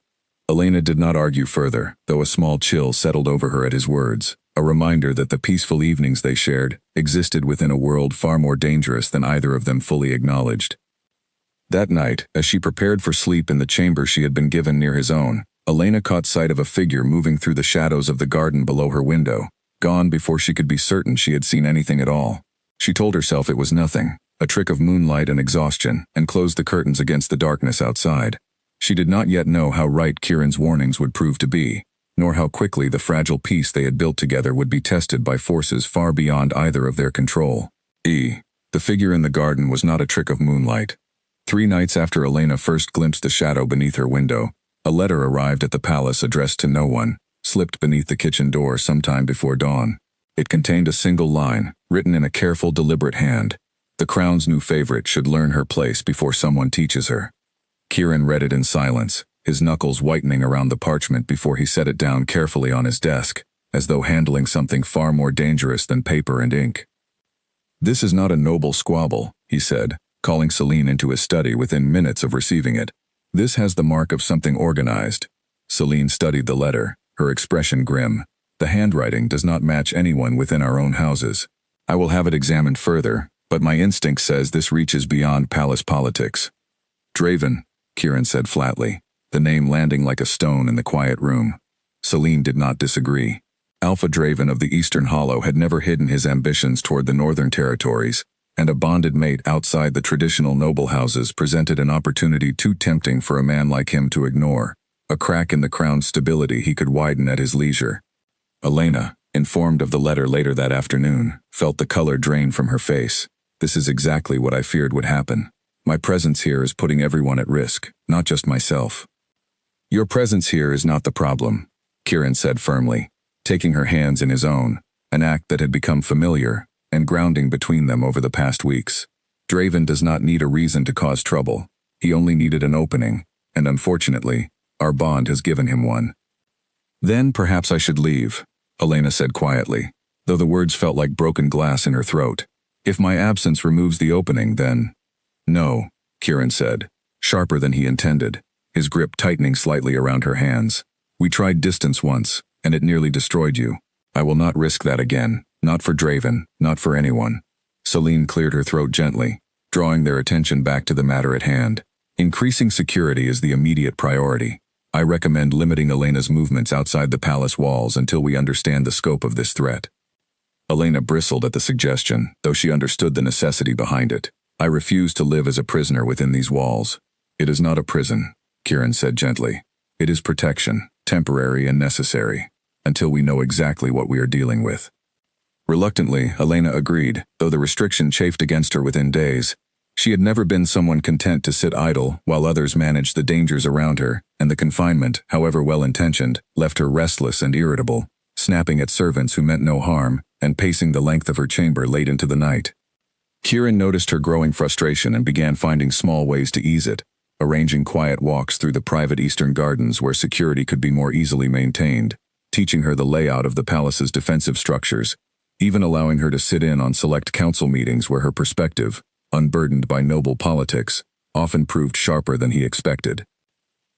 Elena did not argue further, though a small chill settled over her at his words, a reminder that the peaceful evenings they shared existed within a world far more dangerous than either of them fully acknowledged. That night, as she prepared for sleep in the chamber she had been given near his own, Elena caught sight of a figure moving through the shadows of the garden below her window, gone before she could be certain she had seen anything at all. She told herself it was nothing, a trick of moonlight and exhaustion, and closed the curtains against the darkness outside. She did not yet know how right Kieran's warnings would prove to be, nor how quickly the fragile peace they had built together would be tested by forces far beyond either of their control. The figure in the garden was not a trick of moonlight. 3 nights after Elena first glimpsed the shadow beneath her window, a letter arrived at the palace addressed to no one, slipped beneath the kitchen door sometime before dawn. It contained a single line, written in a careful, deliberate hand. The crown's new favorite should learn her place before someone teaches her. Kieran read it in silence, his knuckles whitening around the parchment before he set it down carefully on his desk, as though handling something far more dangerous than paper and ink. "This is not a noble squabble," he said, calling Celine into his study within minutes of receiving it. "This has the mark of something organized." Celine studied the letter, her expression grim. "The handwriting does not match anyone within our own houses. I will have it examined further, but my instinct says this reaches beyond palace politics." "Draven," Kieran said flatly, the name landing like a stone in the quiet room. Celine did not disagree. Alpha Draven of the Eastern Hollow had never hidden his ambitions toward the Northern Territories, and a bonded mate outside the traditional noble houses presented an opportunity too tempting for a man like him to ignore, a crack in the crown's stability he could widen at his leisure. Elena, informed of the letter later that afternoon, felt the color drain from her face. "This is exactly what I feared would happen. My presence here is putting everyone at risk, not just myself." "Your presence here is not the problem," Kieran said firmly, taking her hands in his own, an act that had become familiar, and grounding between them over the past weeks. "Draven does not need a reason to cause trouble. He only needed an opening, and unfortunately, our bond has given him one." "Then perhaps I should leave," Elena said quietly, though the words felt like broken glass in her throat. "If my absence removes the opening, then—" "No," Kieran said, sharper than he intended, his grip tightening slightly around her hands. "We tried distance once, and it nearly destroyed you. I will not risk that again, not for Draven, not for anyone." Celine cleared her throat gently, drawing their attention back to the matter at hand. "Increasing security is the immediate priority. I recommend limiting Elena's movements outside the palace walls until we understand the scope of this threat." Elena bristled at the suggestion, though she understood the necessity behind it. "I refuse to live as a prisoner within these walls." "It is not a prison," Kieran said gently. "It is protection, temporary and necessary, until we know exactly what we are dealing with." Reluctantly, Elena agreed, though the restriction chafed against her within days. She had never been someone content to sit idle while others managed the dangers around her, and the confinement, however well-intentioned, left her restless and irritable, snapping at servants who meant no harm, and pacing the length of her chamber late into the night. Kieran noticed her growing frustration and began finding small ways to ease it, arranging quiet walks through the private eastern gardens where security could be more easily maintained, teaching her the layout of the palace's defensive structures, even allowing her to sit in on select council meetings where her perspective, unburdened by noble politics, often proved sharper than he expected.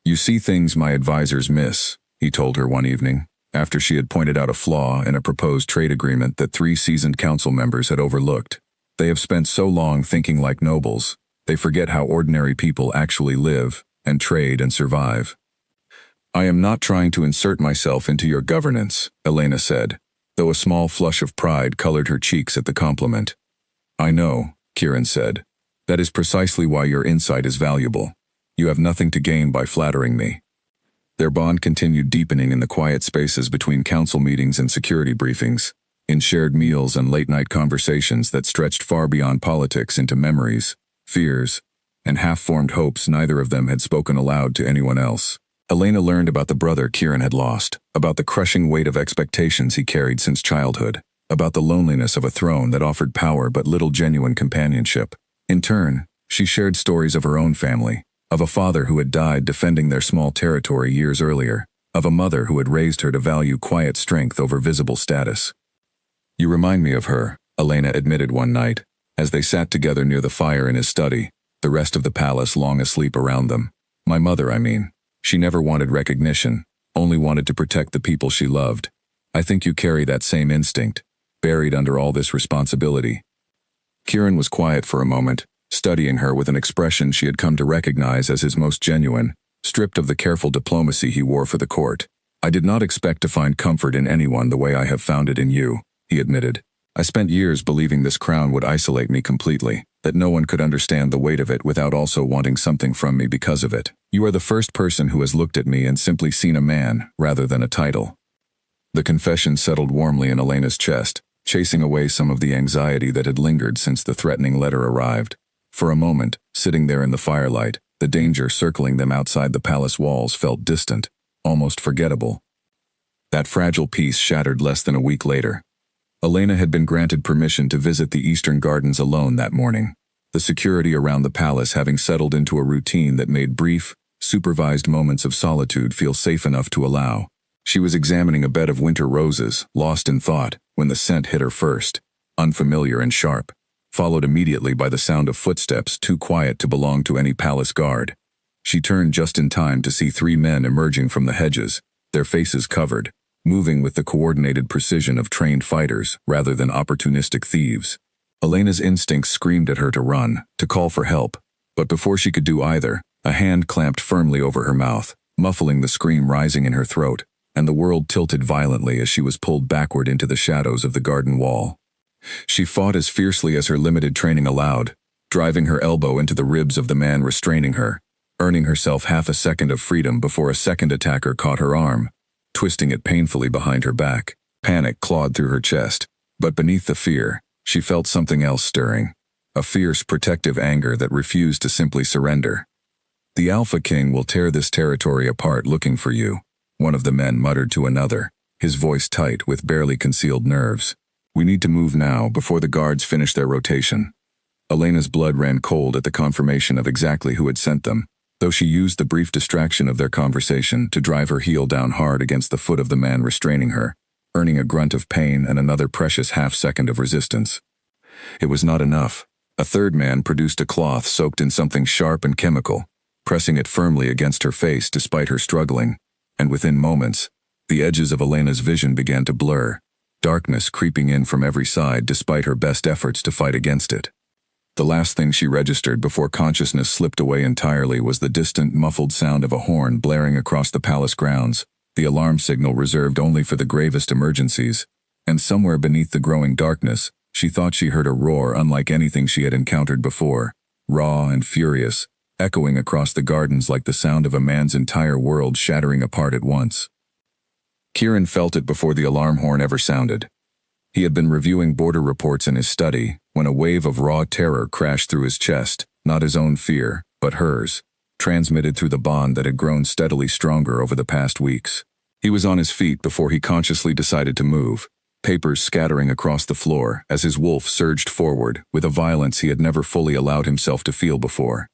"You see things my advisors miss," he told her one evening, after she had pointed out a flaw in a proposed trade agreement that 3 seasoned council members had overlooked. "They have spent so long thinking like nobles, They forget how ordinary people actually live, and trade and survive. I am not trying to insert myself into your governance, Elena said, though a small flush of pride colored her cheeks at the compliment. I know, Kieran said. That is precisely why your insight is valuable. You have nothing to gain by flattering me. Their bond continued deepening in the quiet spaces between council meetings and security briefings, in shared meals and late-night conversations that stretched far beyond politics into memories, fears, and half-formed hopes neither of them had spoken aloud to anyone else. Elena learned about the brother Kieran had lost, about the crushing weight of expectations he carried since childhood, about the loneliness of a throne that offered power but little genuine companionship. In turn, she shared stories of her own family, of a father who had died defending their small territory years earlier, of a mother who had raised her to value quiet strength over visible status. You remind me of her, Elena admitted one night, as they sat together near the fire in his study, the rest of the palace long asleep around them. My mother, I mean. She never wanted recognition, only wanted to protect the people she loved. I think you carry that same instinct, buried under all this responsibility. Kieran was quiet for a moment, studying her with an expression she had come to recognize as his most genuine, stripped of the careful diplomacy he wore for the court. I did not expect to find comfort in anyone the way I have found it in you, he admitted. I spent years believing this crown would isolate me completely, that no one could understand the weight of it without also wanting something from me because of it. You are the first person who has looked at me and simply seen a man, rather than a title. The confession settled warmly in Elena's chest, chasing away some of the anxiety that had lingered since the threatening letter arrived. For a moment, sitting there in the firelight, the danger circling them outside the palace walls felt distant, almost forgettable. That fragile peace shattered less than a week later. Elena had been granted permission to visit the Eastern Gardens alone that morning, the security around the palace having settled into a routine that made brief, supervised moments of solitude feel safe enough to allow. She was examining a bed of winter roses, lost in thought, when the scent hit her first, unfamiliar and sharp, followed immediately by the sound of footsteps too quiet to belong to any palace guard. She turned just in time to see 3 men emerging from the hedges, their faces covered, moving with the coordinated precision of trained fighters rather than opportunistic thieves. Elena's instincts screamed at her to run, to call for help, but before she could do either, a hand clamped firmly over her mouth, muffling the scream rising in her throat, and the world tilted violently as she was pulled backward into the shadows of the garden wall. She fought as fiercely as her limited training allowed, driving her elbow into the ribs of the man restraining her, earning herself half a second of freedom before a second attacker caught her arm, twisting it painfully behind her back. Panic clawed through her chest, but beneath the fear, she felt something else stirring, a fierce, protective anger that refused to simply surrender. The Alpha King will tear this territory apart looking for you, one of the men muttered to another, his voice tight with barely concealed nerves. We need to move now before the guards finish their rotation. Elena's blood ran cold at the confirmation of exactly who had sent them, though she used the brief distraction of their conversation to drive her heel down hard against the foot of the man restraining her, earning a grunt of pain and another precious half-second of resistance. It was not enough. A third man produced a cloth soaked in something sharp and chemical, pressing it firmly against her face despite her struggling, and within moments, the edges of Elena's vision began to blur, darkness creeping in from every side despite her best efforts to fight against it. The last thing she registered before consciousness slipped away entirely was the distant, muffled sound of a horn blaring across the palace grounds, the alarm signal reserved only for the gravest emergencies, and somewhere beneath the growing darkness, she thought she heard a roar unlike anything she had encountered before, raw and furious, echoing across the gardens like the sound of a man's entire world shattering apart at once. Kieran felt it before the alarm horn ever sounded. He had been reviewing border reports in his study when a wave of raw terror crashed through his chest, not his own fear, but hers, transmitted through the bond that had grown steadily stronger over the past weeks. He was on his feet before he consciously decided to move, papers scattering across the floor as his wolf surged forward with a violence he had never fully allowed himself to feel before.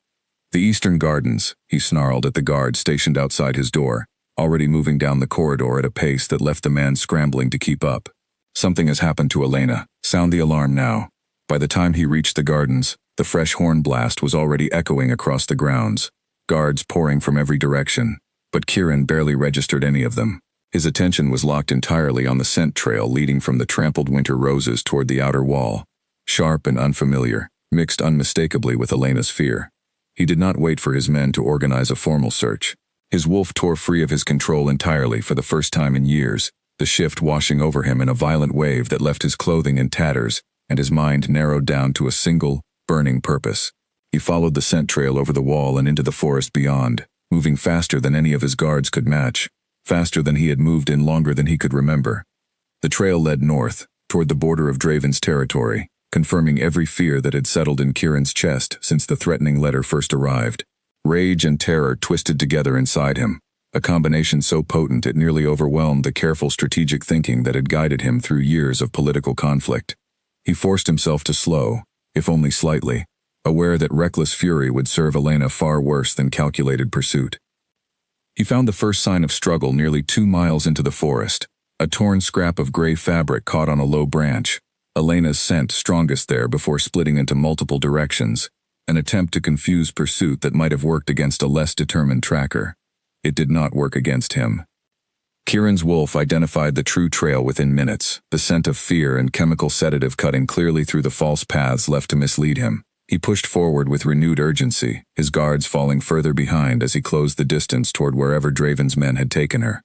The Eastern Gardens, he snarled at the guard stationed outside his door, already moving down the corridor at a pace that left the man scrambling to keep up. Something has happened to Elena. Sound the alarm now. By the time he reached the gardens, the fresh horn blast was already echoing across the grounds, guards pouring from every direction, but Kieran barely registered any of them. His attention was locked entirely on the scent trail leading from the trampled winter roses toward the outer wall, sharp and unfamiliar, mixed unmistakably with Elena's fear. He did not wait for his men to organize a formal search. His wolf tore free of his control entirely for the first time in years, the shift washing over him in a violent wave that left his clothing in tatters and his mind narrowed down to a single, burning purpose. He followed the scent trail over the wall and into the forest beyond, moving faster than any of his guards could match, faster than he had moved in longer than he could remember. The trail led north, toward the border of Draven's territory, confirming every fear that had settled in Kieran's chest since the threatening letter first arrived. Rage and terror twisted together inside him, a combination so potent it nearly overwhelmed the careful strategic thinking that had guided him through years of political conflict. He forced himself to slow, if only slightly, aware that reckless fury would serve Elena far worse than calculated pursuit. He found the first sign of struggle nearly 2 miles into the forest, a torn scrap of gray fabric caught on a low branch, Elena's scent strongest there before splitting into multiple directions, an attempt to confuse pursuit that might have worked against a less determined tracker. It did not work against him. Kieran's wolf identified the true trail within minutes, the scent of fear and chemical sedative cutting clearly through the false paths left to mislead him. He pushed forward with renewed urgency, his guards falling further behind as he closed the distance toward wherever Draven's men had taken her.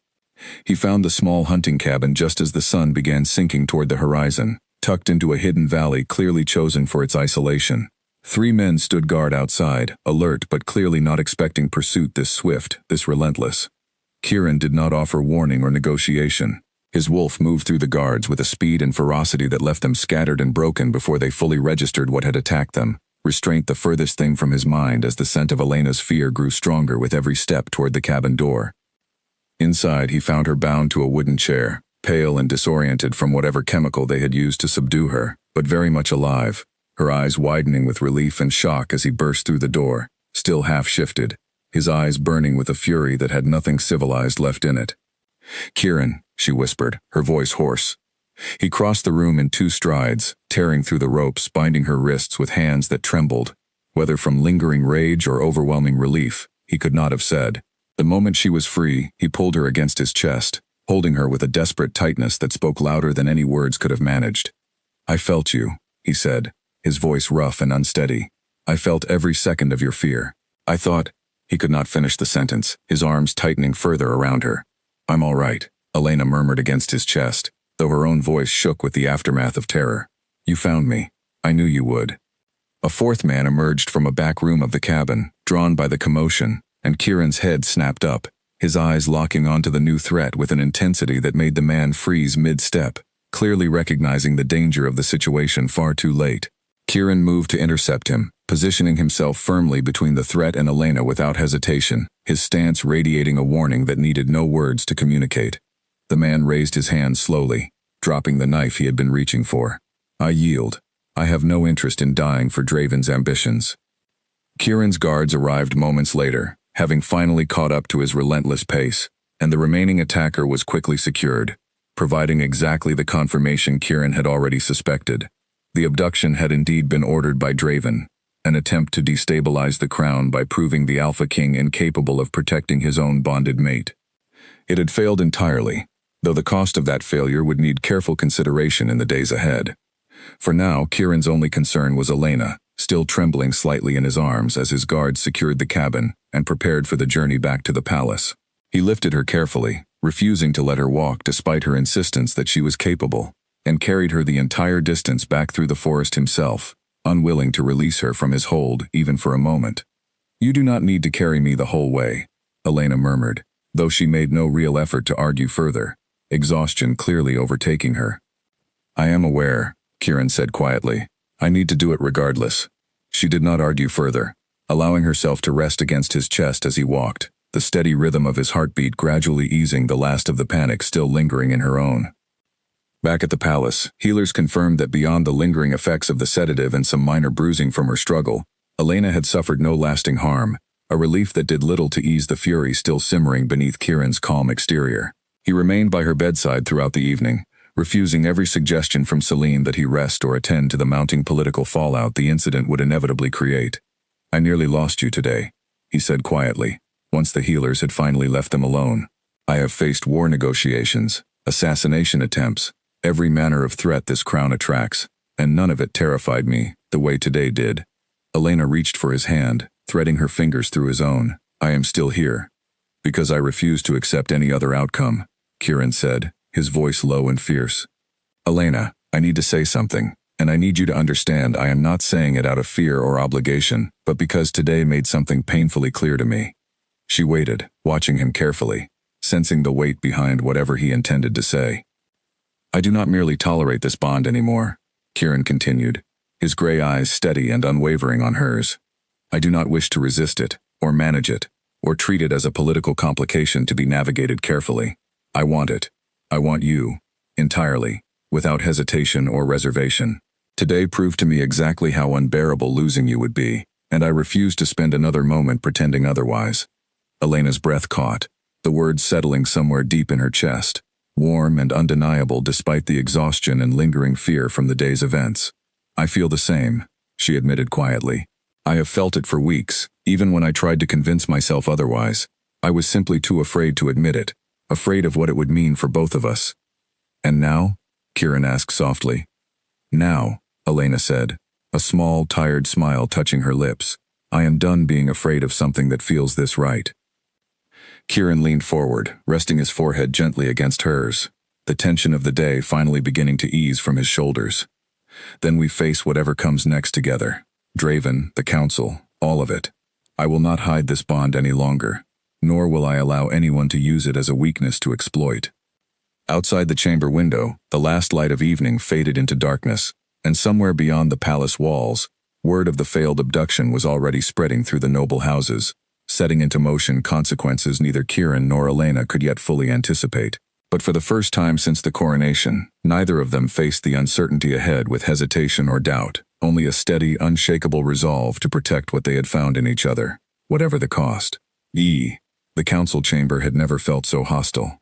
He found the small hunting cabin just as the sun began sinking toward the horizon, tucked into a hidden valley clearly chosen for its isolation. 3 men stood guard outside, alert but clearly not expecting pursuit this swift, this relentless. Kieran did not offer warning or negotiation. His wolf moved through the guards with a speed and ferocity that left them scattered and broken before they fully registered what had attacked them, restraint the furthest thing from his mind as the scent of Elena's fear grew stronger with every step toward the cabin door. Inside, he found her bound to a wooden chair, pale and disoriented from whatever chemical they had used to subdue her, but very much alive, her eyes widening with relief and shock as he burst through the door, still half-shifted, his eyes burning with a fury that had nothing civilized left in it. "Kieran," she whispered, her voice hoarse. He crossed the room in 2 strides, tearing through the ropes, binding her wrists with hands that trembled. Whether from lingering rage or overwhelming relief, he could not have said. The moment she was free, he pulled her against his chest, holding her with a desperate tightness that spoke louder than any words could have managed. "I felt you," he said, his voice rough and unsteady. "I felt every second of your fear. I thought—" He could not finish the sentence, his arms tightening further around her. "I'm all right," Elena murmured against his chest, though her own voice shook with the aftermath of terror. "You found me. I knew you would." A 4th man emerged from a back room of the cabin, drawn by the commotion, and Kieran's head snapped up, his eyes locking onto the new threat with an intensity that made the man freeze mid-step, clearly recognizing the danger of the situation far too late. Kieran moved to intercept him, positioning himself firmly between the threat and Elena without hesitation, his stance radiating a warning that needed no words to communicate. The man raised his hand slowly, dropping the knife he had been reaching for. "I yield. I have no interest in dying for Draven's ambitions." Kieran's guards arrived moments later, having finally caught up to his relentless pace, and the remaining attacker was quickly secured, providing exactly the confirmation Kieran had already suspected. The abduction had indeed been ordered by Draven, an attempt to destabilize the crown by proving the Alpha King incapable of protecting his own bonded mate. It had failed entirely, though the cost of that failure would need careful consideration in the days ahead. For now, Kieran's only concern was Elena, still trembling slightly in his arms as his guards secured the cabin and prepared for the journey back to the palace. He lifted her carefully, refusing to let her walk despite her insistence that she was capable, and carried her the entire distance back through the forest himself, unwilling to release her from his hold even for a moment. "You do not need to carry me the whole way," Elena murmured, though she made no real effort to argue further, exhaustion clearly overtaking her. "I am aware," Kieran said quietly. "I need to do it regardless." She did not argue further, allowing herself to rest against his chest as he walked, the steady rhythm of his heartbeat gradually easing the last of the panic still lingering in her own. Back at the palace, healers confirmed that beyond the lingering effects of the sedative and some minor bruising from her struggle, Elena had suffered no lasting harm, a relief that did little to ease the fury still simmering beneath Kieran's calm exterior. He remained by her bedside throughout the evening, refusing every suggestion from Celine that he rest or attend to the mounting political fallout the incident would inevitably create. "I nearly lost you today," he said quietly, once the healers had finally left them alone. "I have faced war negotiations, assassination attempts, every manner of threat this crown attracts, and none of it terrified me the way today did. Elena reached for his hand, threading her fingers through his own. I am still here. Because I refuse to accept any other outcome, Kieran said, his voice low and fierce. Elena, I need to say something, and I need you to understand I am not saying it out of fear or obligation, but because today made something painfully clear to me. She waited, watching him carefully, sensing the weight behind whatever he intended to say. I do not merely tolerate this bond anymore, Kieran continued, his gray eyes steady and unwavering on hers. I do not wish to resist it, or manage it, or treat it as a political complication to be navigated carefully. I want it. I want you, entirely, without hesitation or reservation. Today proved to me exactly how unbearable losing you would be, and I refuse to spend another moment pretending otherwise. Elena's breath caught, the words settling somewhere deep in her chest, warm and undeniable despite the exhaustion and lingering fear from the day's events. I feel the same, she admitted quietly. I have felt it for weeks, even when I tried to convince myself otherwise. I was simply too afraid to admit it, afraid of what it would mean for both of us. And now? Kieran asked softly. Now, Elena said, a small, tired smile touching her lips. I am done being afraid of something that feels this right. Kieran leaned forward, resting his forehead gently against hers, the tension of the day finally beginning to ease from his shoulders. Then we face whatever comes next together. Draven, the council, all of it. I will not hide this bond any longer, nor will I allow anyone to use it as a weakness to exploit. Outside the chamber window, the last light of evening faded into darkness, and somewhere beyond the palace walls, word of the failed abduction was already spreading through the noble houses, setting into motion consequences neither Kieran nor Elena could yet fully anticipate. But for the first time since the coronation, neither of them faced the uncertainty ahead with hesitation or doubt, only a steady, unshakable resolve to protect what they had found in each other, whatever the cost. The council chamber had never felt so hostile.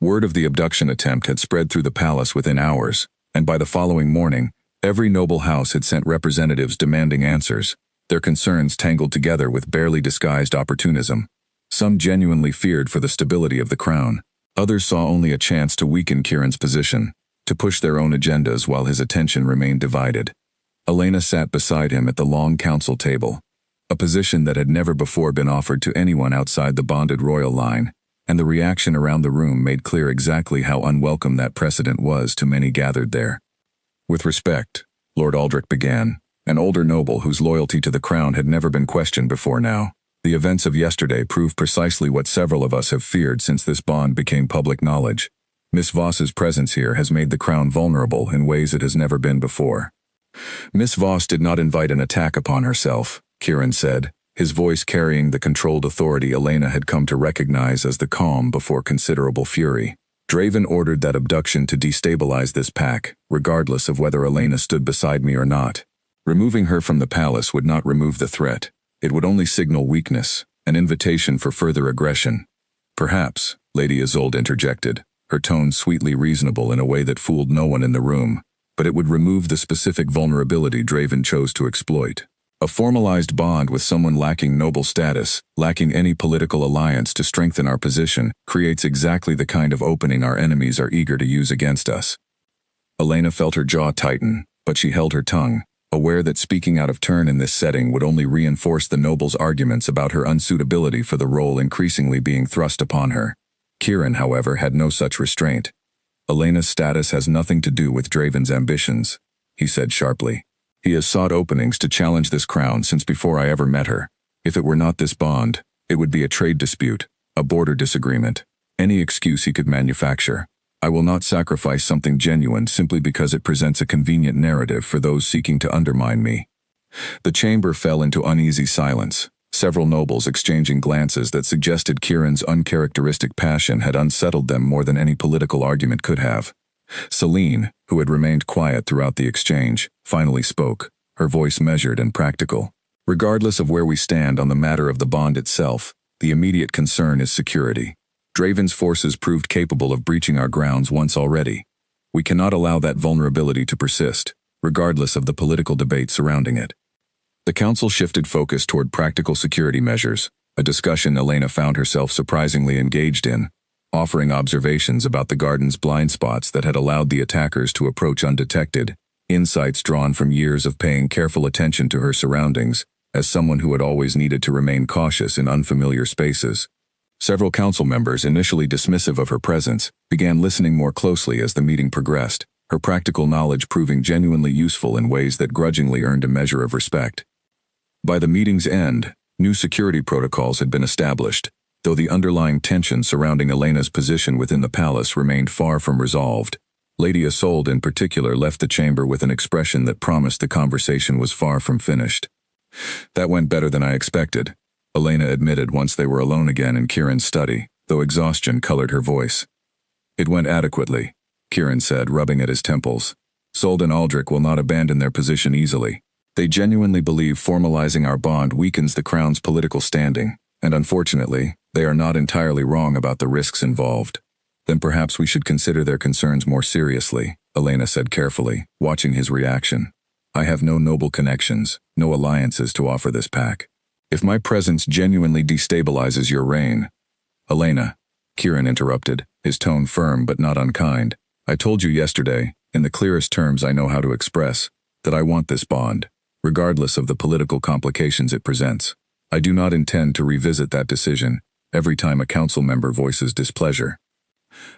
Word of the abduction attempt had spread through the palace within hours, and by the following morning, every noble house had sent representatives demanding answers, their concerns tangled together with barely disguised opportunism. Some genuinely feared for the stability of the crown. Others saw only a chance to weaken Kieran's position, to push their own agendas while his attention remained divided. Elena sat beside him at the long council table, a position that had never before been offered to anyone outside the bonded royal line, and the reaction around the room made clear exactly how unwelcome that precedent was to many gathered there. With respect, Lord Aldrich began, an older noble whose loyalty to the crown had never been questioned before now. The events of yesterday proved precisely what several of us have feared since this bond became public knowledge. Miss Voss's presence here has made the crown vulnerable in ways it has never been before. Miss Voss did not invite an attack upon herself, Kieran said, his voice carrying the controlled authority Elena had come to recognize as the calm before considerable fury. Draven ordered that abduction to destabilize this pack, regardless of whether Elena stood beside me or not. Removing her from the palace would not remove the threat. It would only signal weakness, an invitation for further aggression. Perhaps, Lady Isolde interjected, her tone sweetly reasonable in a way that fooled no one in the room, but it would remove the specific vulnerability Draven chose to exploit. A formalized bond with someone lacking noble status, lacking any political alliance to strengthen our position, creates exactly the kind of opening our enemies are eager to use against us. Elena felt her jaw tighten, but she held her tongue, aware that speaking out of turn in this setting would only reinforce the noble's arguments about her unsuitability for the role increasingly being thrust upon her. Kieran, however, had no such restraint. Elena's status has nothing to do with Draven's ambitions, he said sharply. He has sought openings to challenge this crown since before I ever met her. If it were not this bond, it would be a trade dispute, a border disagreement, any excuse he could manufacture. I will not sacrifice something genuine simply because it presents a convenient narrative for those seeking to undermine me. The chamber fell into uneasy silence, several nobles exchanging glances that suggested Kieran's uncharacteristic passion had unsettled them more than any political argument could have. Celine, who had remained quiet throughout the exchange, finally spoke, her voice measured and practical. Regardless of where we stand on the matter of the bond itself, the immediate concern is security. Draven's forces proved capable of breaching our grounds once already. We cannot allow that vulnerability to persist, regardless of the political debate surrounding it. The council shifted focus toward practical security measures, a discussion Elena found herself surprisingly engaged in, offering observations about the garden's blind spots that had allowed the attackers to approach undetected, insights drawn from years of paying careful attention to her surroundings, as someone who had always needed to remain cautious in unfamiliar spaces. Several council members, initially dismissive of her presence, began listening more closely as the meeting progressed, her practical knowledge proving genuinely useful in ways that grudgingly earned a measure of respect. By the meeting's end, new security protocols had been established, though the underlying tension surrounding Elena's position within the palace remained far from resolved. Lady Isolde in particular left the chamber with an expression that promised the conversation was far from finished. "That went better than I expected," Elena admitted once they were alone again in Kieran's study, though exhaustion colored her voice. "It went adequately," Kieran said, rubbing at his temples. "Isolde and Aldrich will not abandon their position easily. They genuinely believe formalizing our bond weakens the Crown's political standing, and unfortunately, they are not entirely wrong about the risks involved." "Then perhaps we should consider their concerns more seriously," Elena said carefully, watching his reaction. "I have no noble connections, no alliances to offer this pack. If my presence genuinely destabilizes your reign—" "Elena," Kieran interrupted, his tone firm but not unkind, "I told you yesterday, in the clearest terms I know how to express, that I want this bond, regardless of the political complications it presents. I do not intend to revisit that decision every time a council member voices displeasure."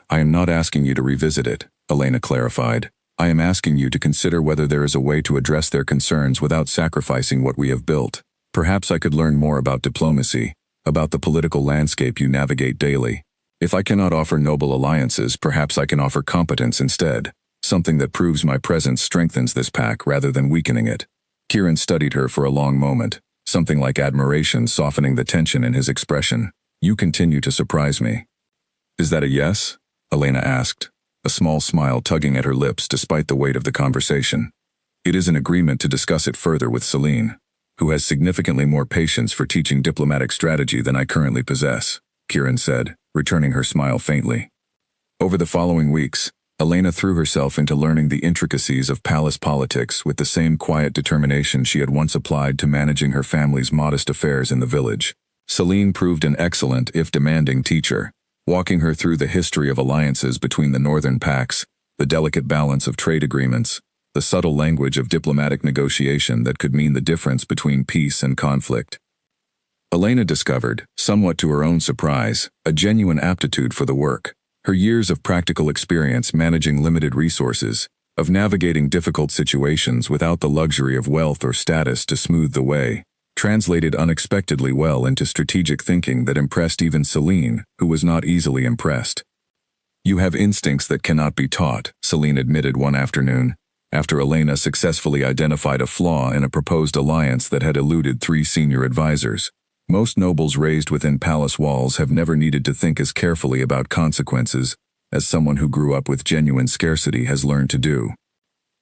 "I am not asking you to revisit it," Elena clarified. "I am asking you to consider whether there is a way to address their concerns without sacrificing what we have built. Perhaps I could learn more about diplomacy, about the political landscape you navigate daily. If I cannot offer noble alliances, perhaps I can offer competence instead, something that proves my presence strengthens this pack rather than weakening it." Kieran studied her for a long moment, something like admiration softening the tension in his expression. "You continue to surprise me." "Is that a yes?" Elena asked, a small smile tugging at her lips despite the weight of the conversation. "It is an agreement to discuss it further with Celine, who has significantly more patience for teaching diplomatic strategy than I currently possess," Kieran said, returning her smile faintly. Over the following weeks, Elena threw herself into learning the intricacies of palace politics with the same quiet determination she had once applied to managing her family's modest affairs in the village. Celine proved an excellent, if demanding, teacher, walking her through the history of alliances between the northern packs, the delicate balance of trade agreements, the subtle language of diplomatic negotiation that could mean the difference between peace and conflict. Elena discovered, somewhat to her own surprise, a genuine aptitude for the work. Her years of practical experience managing limited resources, of navigating difficult situations without the luxury of wealth or status to smooth the way, translated unexpectedly well into strategic thinking that impressed even Celine, who was not easily impressed. "You have instincts that cannot be taught," Celine admitted one afternoon, after Elena successfully identified a flaw in a proposed alliance that had eluded 3 senior advisors. "Most nobles raised within palace walls have never needed to think as carefully about consequences as someone who grew up with genuine scarcity has learned to do."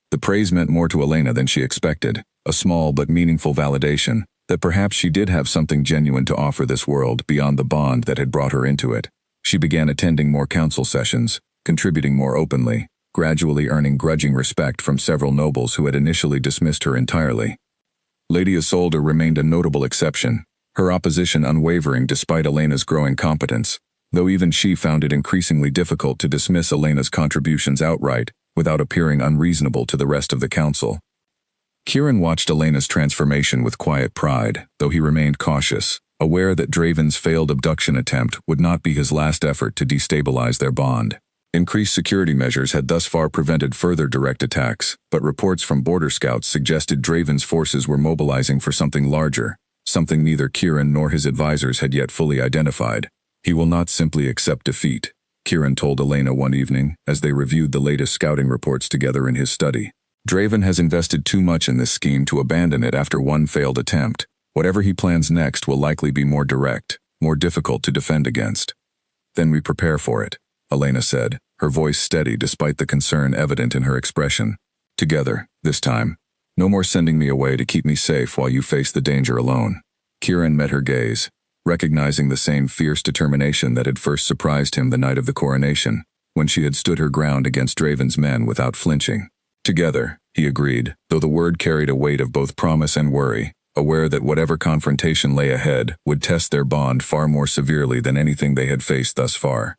The praise meant more to Elena than she expected, a small but meaningful validation that perhaps she did have something genuine to offer this world beyond the bond that had brought her into it. She began attending more council sessions, contributing more openly, gradually earning grudging respect from several nobles who had initially dismissed her entirely. Lady Isolde remained a notable exception, her opposition unwavering despite Elena's growing competence, though even she found it increasingly difficult to dismiss Elena's contributions outright without appearing unreasonable to the rest of the council. Kieran watched Elena's transformation with quiet pride, though he remained cautious, aware that Draven's failed abduction attempt would not be his last effort to destabilize their bond. Increased security measures had thus far prevented further direct attacks, but reports from border scouts suggested Draven's forces were mobilizing for something larger, something neither Kieran nor his advisors had yet fully identified. "He will not simply accept defeat," Kieran told Elena one evening as they reviewed the latest scouting reports together in his study. "Draven has invested too much in this scheme to abandon it after one failed attempt. Whatever he plans next will likely be more direct, more difficult to defend against." "Then we prepare for it," Elena said, her voice steady despite the concern evident in her expression. "Together, this time. No more sending me away to keep me safe while you face the danger alone." Kieran met her gaze, recognizing the same fierce determination that had first surprised him the night of the coronation, when she had stood her ground against Draven's men without flinching. "Together," he agreed, though the word carried a weight of both promise and worry, aware that whatever confrontation lay ahead would test their bond far more severely than anything they had faced thus far.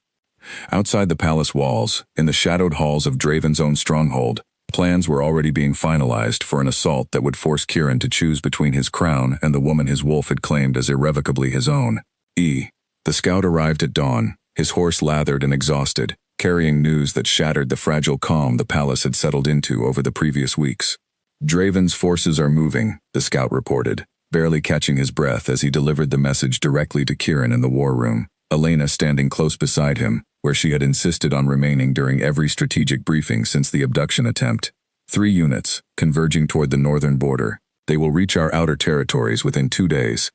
Outside the palace walls, in the shadowed halls of Draven's own stronghold, Plans were already being finalized for an assault that would force Kieran to choose between his crown and the woman his wolf had claimed as irrevocably his own. The scout arrived at dawn, his horse lathered and exhausted, carrying news that shattered the fragile calm the palace had settled into over the previous weeks. Draven's forces are moving, the scout reported, barely catching his breath as he delivered the message directly to Kieran in the war room, Elena standing close beside him, where she had insisted on remaining during every strategic briefing since the abduction attempt. 3 units, converging toward the northern border. They will reach our outer territories within 2 days.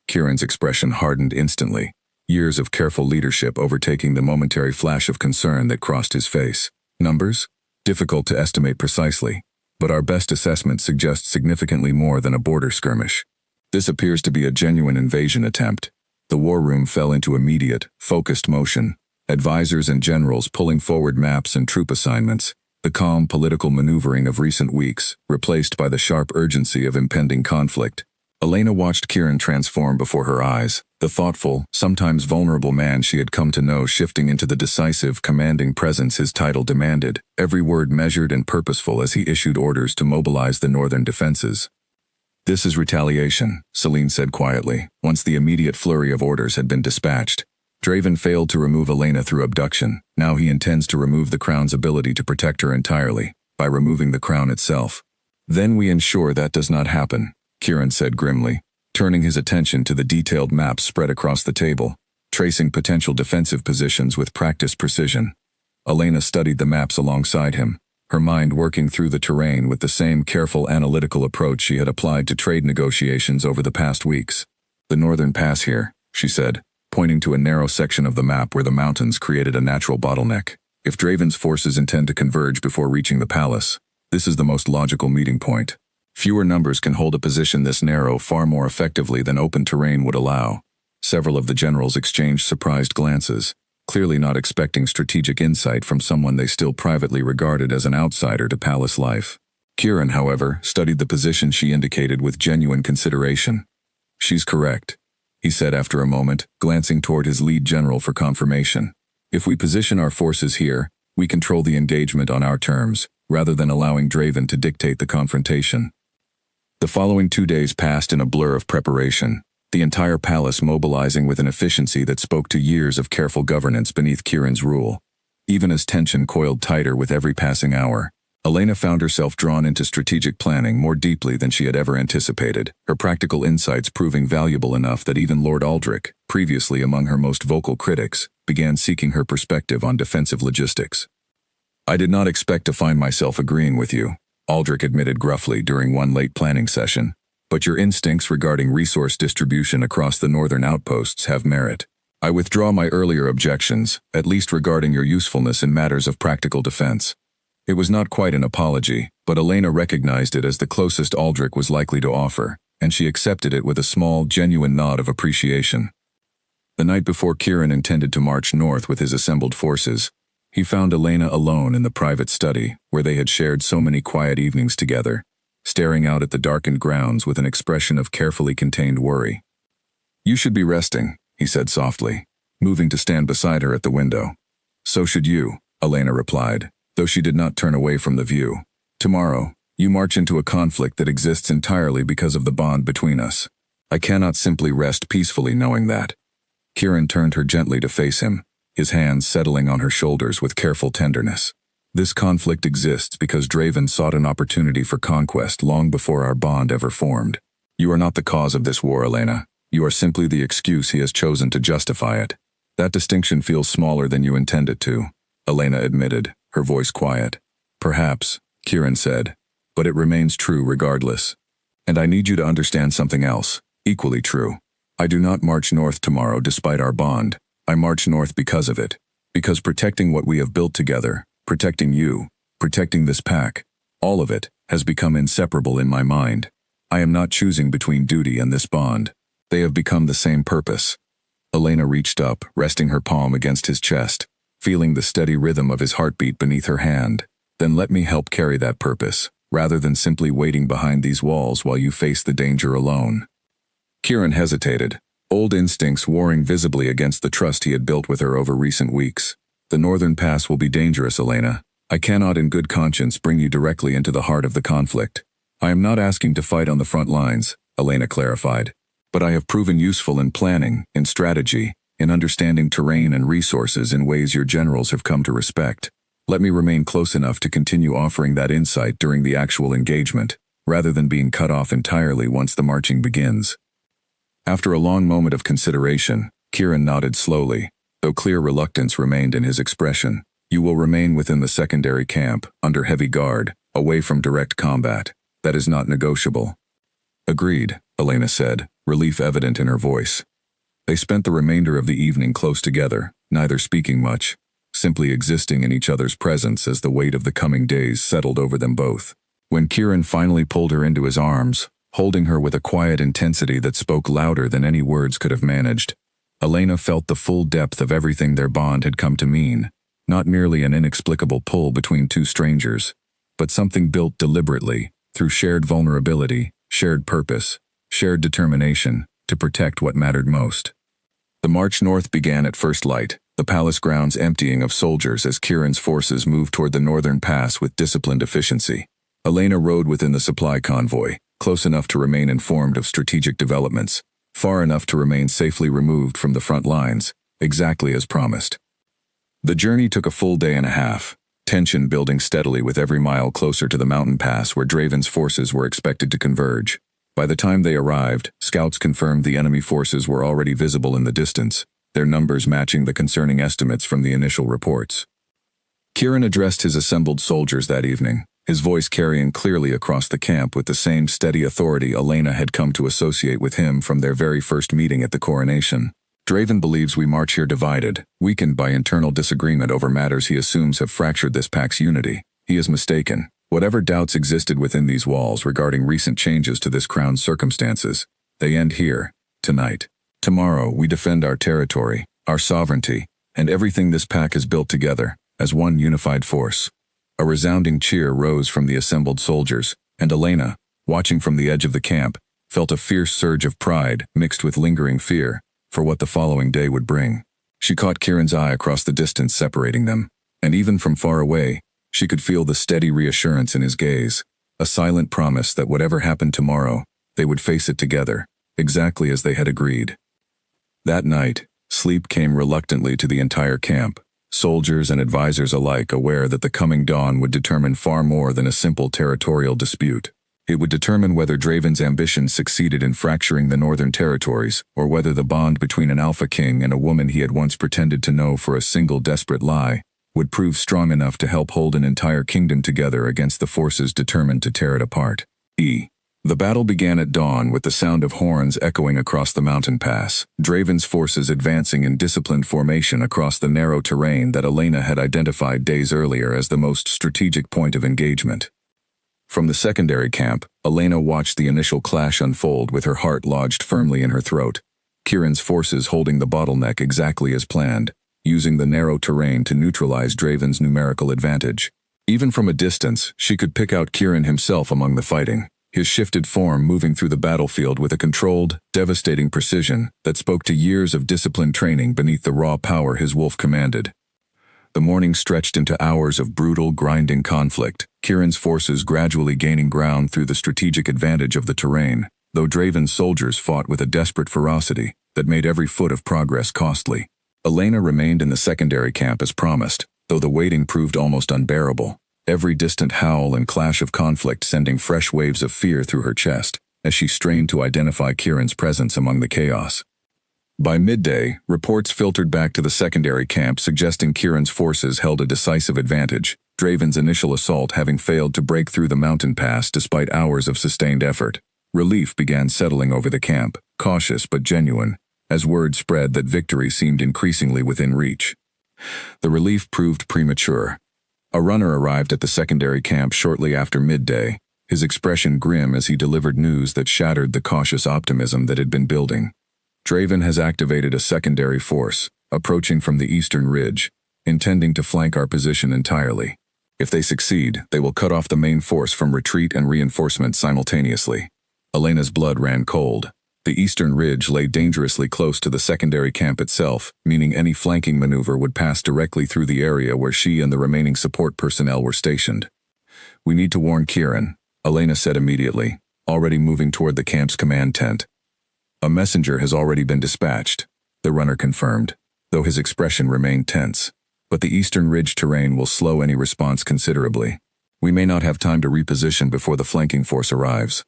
Kieran's expression hardened instantly, years of careful leadership overtaking the momentary flash of concern that crossed his face. Numbers? Difficult to estimate precisely, but our best assessment suggests significantly more than a border skirmish. This appears to be a genuine invasion attempt. The war room fell into immediate, focused motion, advisors and generals pulling forward maps and troop assignments, the calm political maneuvering of recent weeks, replaced by the sharp urgency of impending conflict. Elena watched Kieran transform before her eyes, the thoughtful, sometimes vulnerable man she had come to know shifting into the decisive, commanding presence his title demanded, every word measured and purposeful as he issued orders to mobilize the northern defenses. "This is retaliation," Celine said quietly, once the immediate flurry of orders had been dispatched. Draven failed to remove Elena through abduction. Now he intends to remove the crown's ability to protect her entirely, by removing the crown itself. "Then we ensure that does not happen," Kieran said grimly, turning his attention to the detailed maps spread across the table, tracing potential defensive positions with practiced precision. Elena studied the maps alongside him, her mind working through the terrain with the same careful analytical approach she had applied to trade negotiations over the past weeks. "The northern pass here," she said, pointing to a narrow section of the map where the mountains created a natural bottleneck. "If Draven's forces intend to converge before reaching the palace, this is the most logical meeting point. Fewer numbers can hold a position this narrow far more effectively than open terrain would allow." Several of the generals exchanged surprised glances, clearly not expecting strategic insight from someone they still privately regarded as an outsider to palace life. Kieran, however, studied the position she indicated with genuine consideration. "She's correct," he said after a moment, glancing toward his lead general for confirmation. "If we position our forces here, we control the engagement on our terms, rather than allowing Draven to dictate the confrontation." The following 2 days passed in a blur of preparation, the entire palace mobilizing with an efficiency that spoke to years of careful governance beneath Kieran's rule. Even as tension coiled tighter with every passing hour, Elena found herself drawn into strategic planning more deeply than she had ever anticipated, her practical insights proving valuable enough that even Lord Aldrich, previously among her most vocal critics, began seeking her perspective on defensive logistics. "I did not expect to find myself agreeing with you," Aldrich admitted gruffly during one late planning session, "but your instincts regarding resource distribution across the northern outposts have merit. I withdraw my earlier objections, at least regarding your usefulness in matters of practical defense." It was not quite an apology, but Elena recognized it as the closest Aldrich was likely to offer, and she accepted it with a small, genuine nod of appreciation. The night before Kieran intended to march north with his assembled forces, he found Elena alone in the private study, where they had shared so many quiet evenings together, staring out at the darkened grounds with an expression of carefully contained worry. "You should be resting," he said softly, moving to stand beside her at the window. "So should you," Elena replied, though she did not turn away from the view. "Tomorrow, you march into a conflict that exists entirely because of the bond between us. I cannot simply rest peacefully knowing that." Kieran turned her gently to face him, his hands settling on her shoulders with careful tenderness. "This conflict exists because Draven sought an opportunity for conquest long before our bond ever formed. You are not the cause of this war, Elena. You are simply the excuse he has chosen to justify it. That distinction feels smaller than you intend it to," Elena admitted, her voice quiet. "Perhaps," Kieran said, "but it remains true regardless. And I need you to understand something else, equally true. I do not march north tomorrow despite our bond. I march north because of it. Because protecting what we have built together, protecting you, protecting this pack, all of it, has become inseparable in my mind. I am not choosing between duty and this bond. They have become the same purpose." Elena reached up, resting her palm against his chest, feeling the steady rhythm of his heartbeat beneath her hand. "Then let me help carry that purpose, rather than simply waiting behind these walls while you face the danger alone." Kieran hesitated, old instincts warring visibly against the trust he had built with her over recent weeks. "The northern pass will be dangerous, Elena. I cannot in good conscience bring you directly into the heart of the conflict. I am not asking to fight on the front lines, Elena clarified. But I have proven useful in planning, in strategy, in understanding terrain and resources in ways your generals have come to respect. Let me remain close enough to continue offering that insight during the actual engagement, rather than being cut off entirely once the marching begins. After a long moment of consideration, Kieran nodded slowly, though clear reluctance remained in his expression. You will remain within the secondary camp, under heavy guard, away from direct combat. That is not negotiable. Agreed, Elena said, relief evident in her voice. They spent the remainder of the evening close together, neither speaking much, simply existing in each other's presence as the weight of the coming days settled over them both. When Kieran finally pulled her into his arms, holding her with a quiet intensity that spoke louder than any words could have managed, Elena felt the full depth of everything their bond had come to mean, not merely an inexplicable pull between two strangers, but something built deliberately, through shared vulnerability, shared purpose, shared determination, to protect what mattered most. The march north began at first light, the palace grounds emptying of soldiers as Kieran's forces moved toward the northern pass with disciplined efficiency. Elena rode within the supply convoy, close enough to remain informed of strategic developments, far enough to remain safely removed from the front lines, exactly as promised. The journey took a full day and a half, tension building steadily with every mile closer to the mountain pass where Draven's forces were expected to converge. By the time they arrived, scouts confirmed the enemy forces were already visible in the distance, their numbers matching the concerning estimates from the initial reports. Kieran addressed his assembled soldiers that evening, his voice carrying clearly across the camp with the same steady authority Elena had come to associate with him from their very first meeting at the coronation. Draven believes we march here divided, weakened by internal disagreement over matters he assumes have fractured this pack's unity. He is mistaken. Whatever doubts existed within these walls regarding recent changes to this crown's circumstances, they end here, tonight. Tomorrow we defend our territory, our sovereignty, and everything this pack has built together, as one unified force. A resounding cheer rose from the assembled soldiers, and Elena, watching from the edge of the camp, felt a fierce surge of pride mixed with lingering fear for what the following day would bring. She caught Kieran's eye across the distance separating them, and even from far away, she could feel the steady reassurance in his gaze, a silent promise that whatever happened tomorrow, they would face it together, exactly as they had agreed. That night, sleep came reluctantly to the entire camp, soldiers and advisors alike aware that the coming dawn would determine far more than a simple territorial dispute. It would determine whether Draven's ambitions succeeded in fracturing the northern territories, or whether the bond between an alpha king and a woman he had once pretended to know for a single desperate lie would prove strong enough to help hold an entire kingdom together against the forces determined to tear it apart. The battle began at dawn with the sound of horns echoing across the mountain pass, Draven's forces advancing in disciplined formation across the narrow terrain that Elena had identified days earlier as the most strategic point of engagement. From the secondary camp, Elena watched the initial clash unfold with her heart lodged firmly in her throat, Kieran's forces holding the bottleneck exactly as planned, using the narrow terrain to neutralize Draven's numerical advantage. Even from a distance, she could pick out Kieran himself among the fighting, his shifted form moving through the battlefield with a controlled, devastating precision that spoke to years of disciplined training beneath the raw power his wolf commanded. The morning stretched into hours of brutal, grinding conflict, Kieran's forces gradually gaining ground through the strategic advantage of the terrain, though Draven's soldiers fought with a desperate ferocity that made every foot of progress costly. Elena remained in the secondary camp as promised, though the waiting proved almost unbearable, every distant howl and clash of conflict sending fresh waves of fear through her chest as she strained to identify Kieran's presence among the chaos. By midday, reports filtered back to the secondary camp suggesting Kieran's forces held a decisive advantage, Draven's initial assault having failed to break through the mountain pass despite hours of sustained effort. Relief began settling over the camp, cautious but genuine, as word spread that victory seemed increasingly within reach. The relief proved premature. A runner arrived at the secondary camp shortly after midday, his expression grim as he delivered news that shattered the cautious optimism that had been building. Draven has activated a secondary force, approaching from the eastern ridge, intending to flank our position entirely. If they succeed, they will cut off the main force from retreat and reinforcement simultaneously. Elena's blood ran cold. The eastern ridge lay dangerously close to the secondary camp itself, meaning any flanking maneuver would pass directly through the area where she and the remaining support personnel were stationed. "We need to warn Kieran," Elena said immediately, already moving toward the camp's command tent. "A messenger has already been dispatched," the runner confirmed, though his expression remained tense. "But the eastern ridge terrain will slow any response considerably. We may not have time to reposition before the flanking force arrives."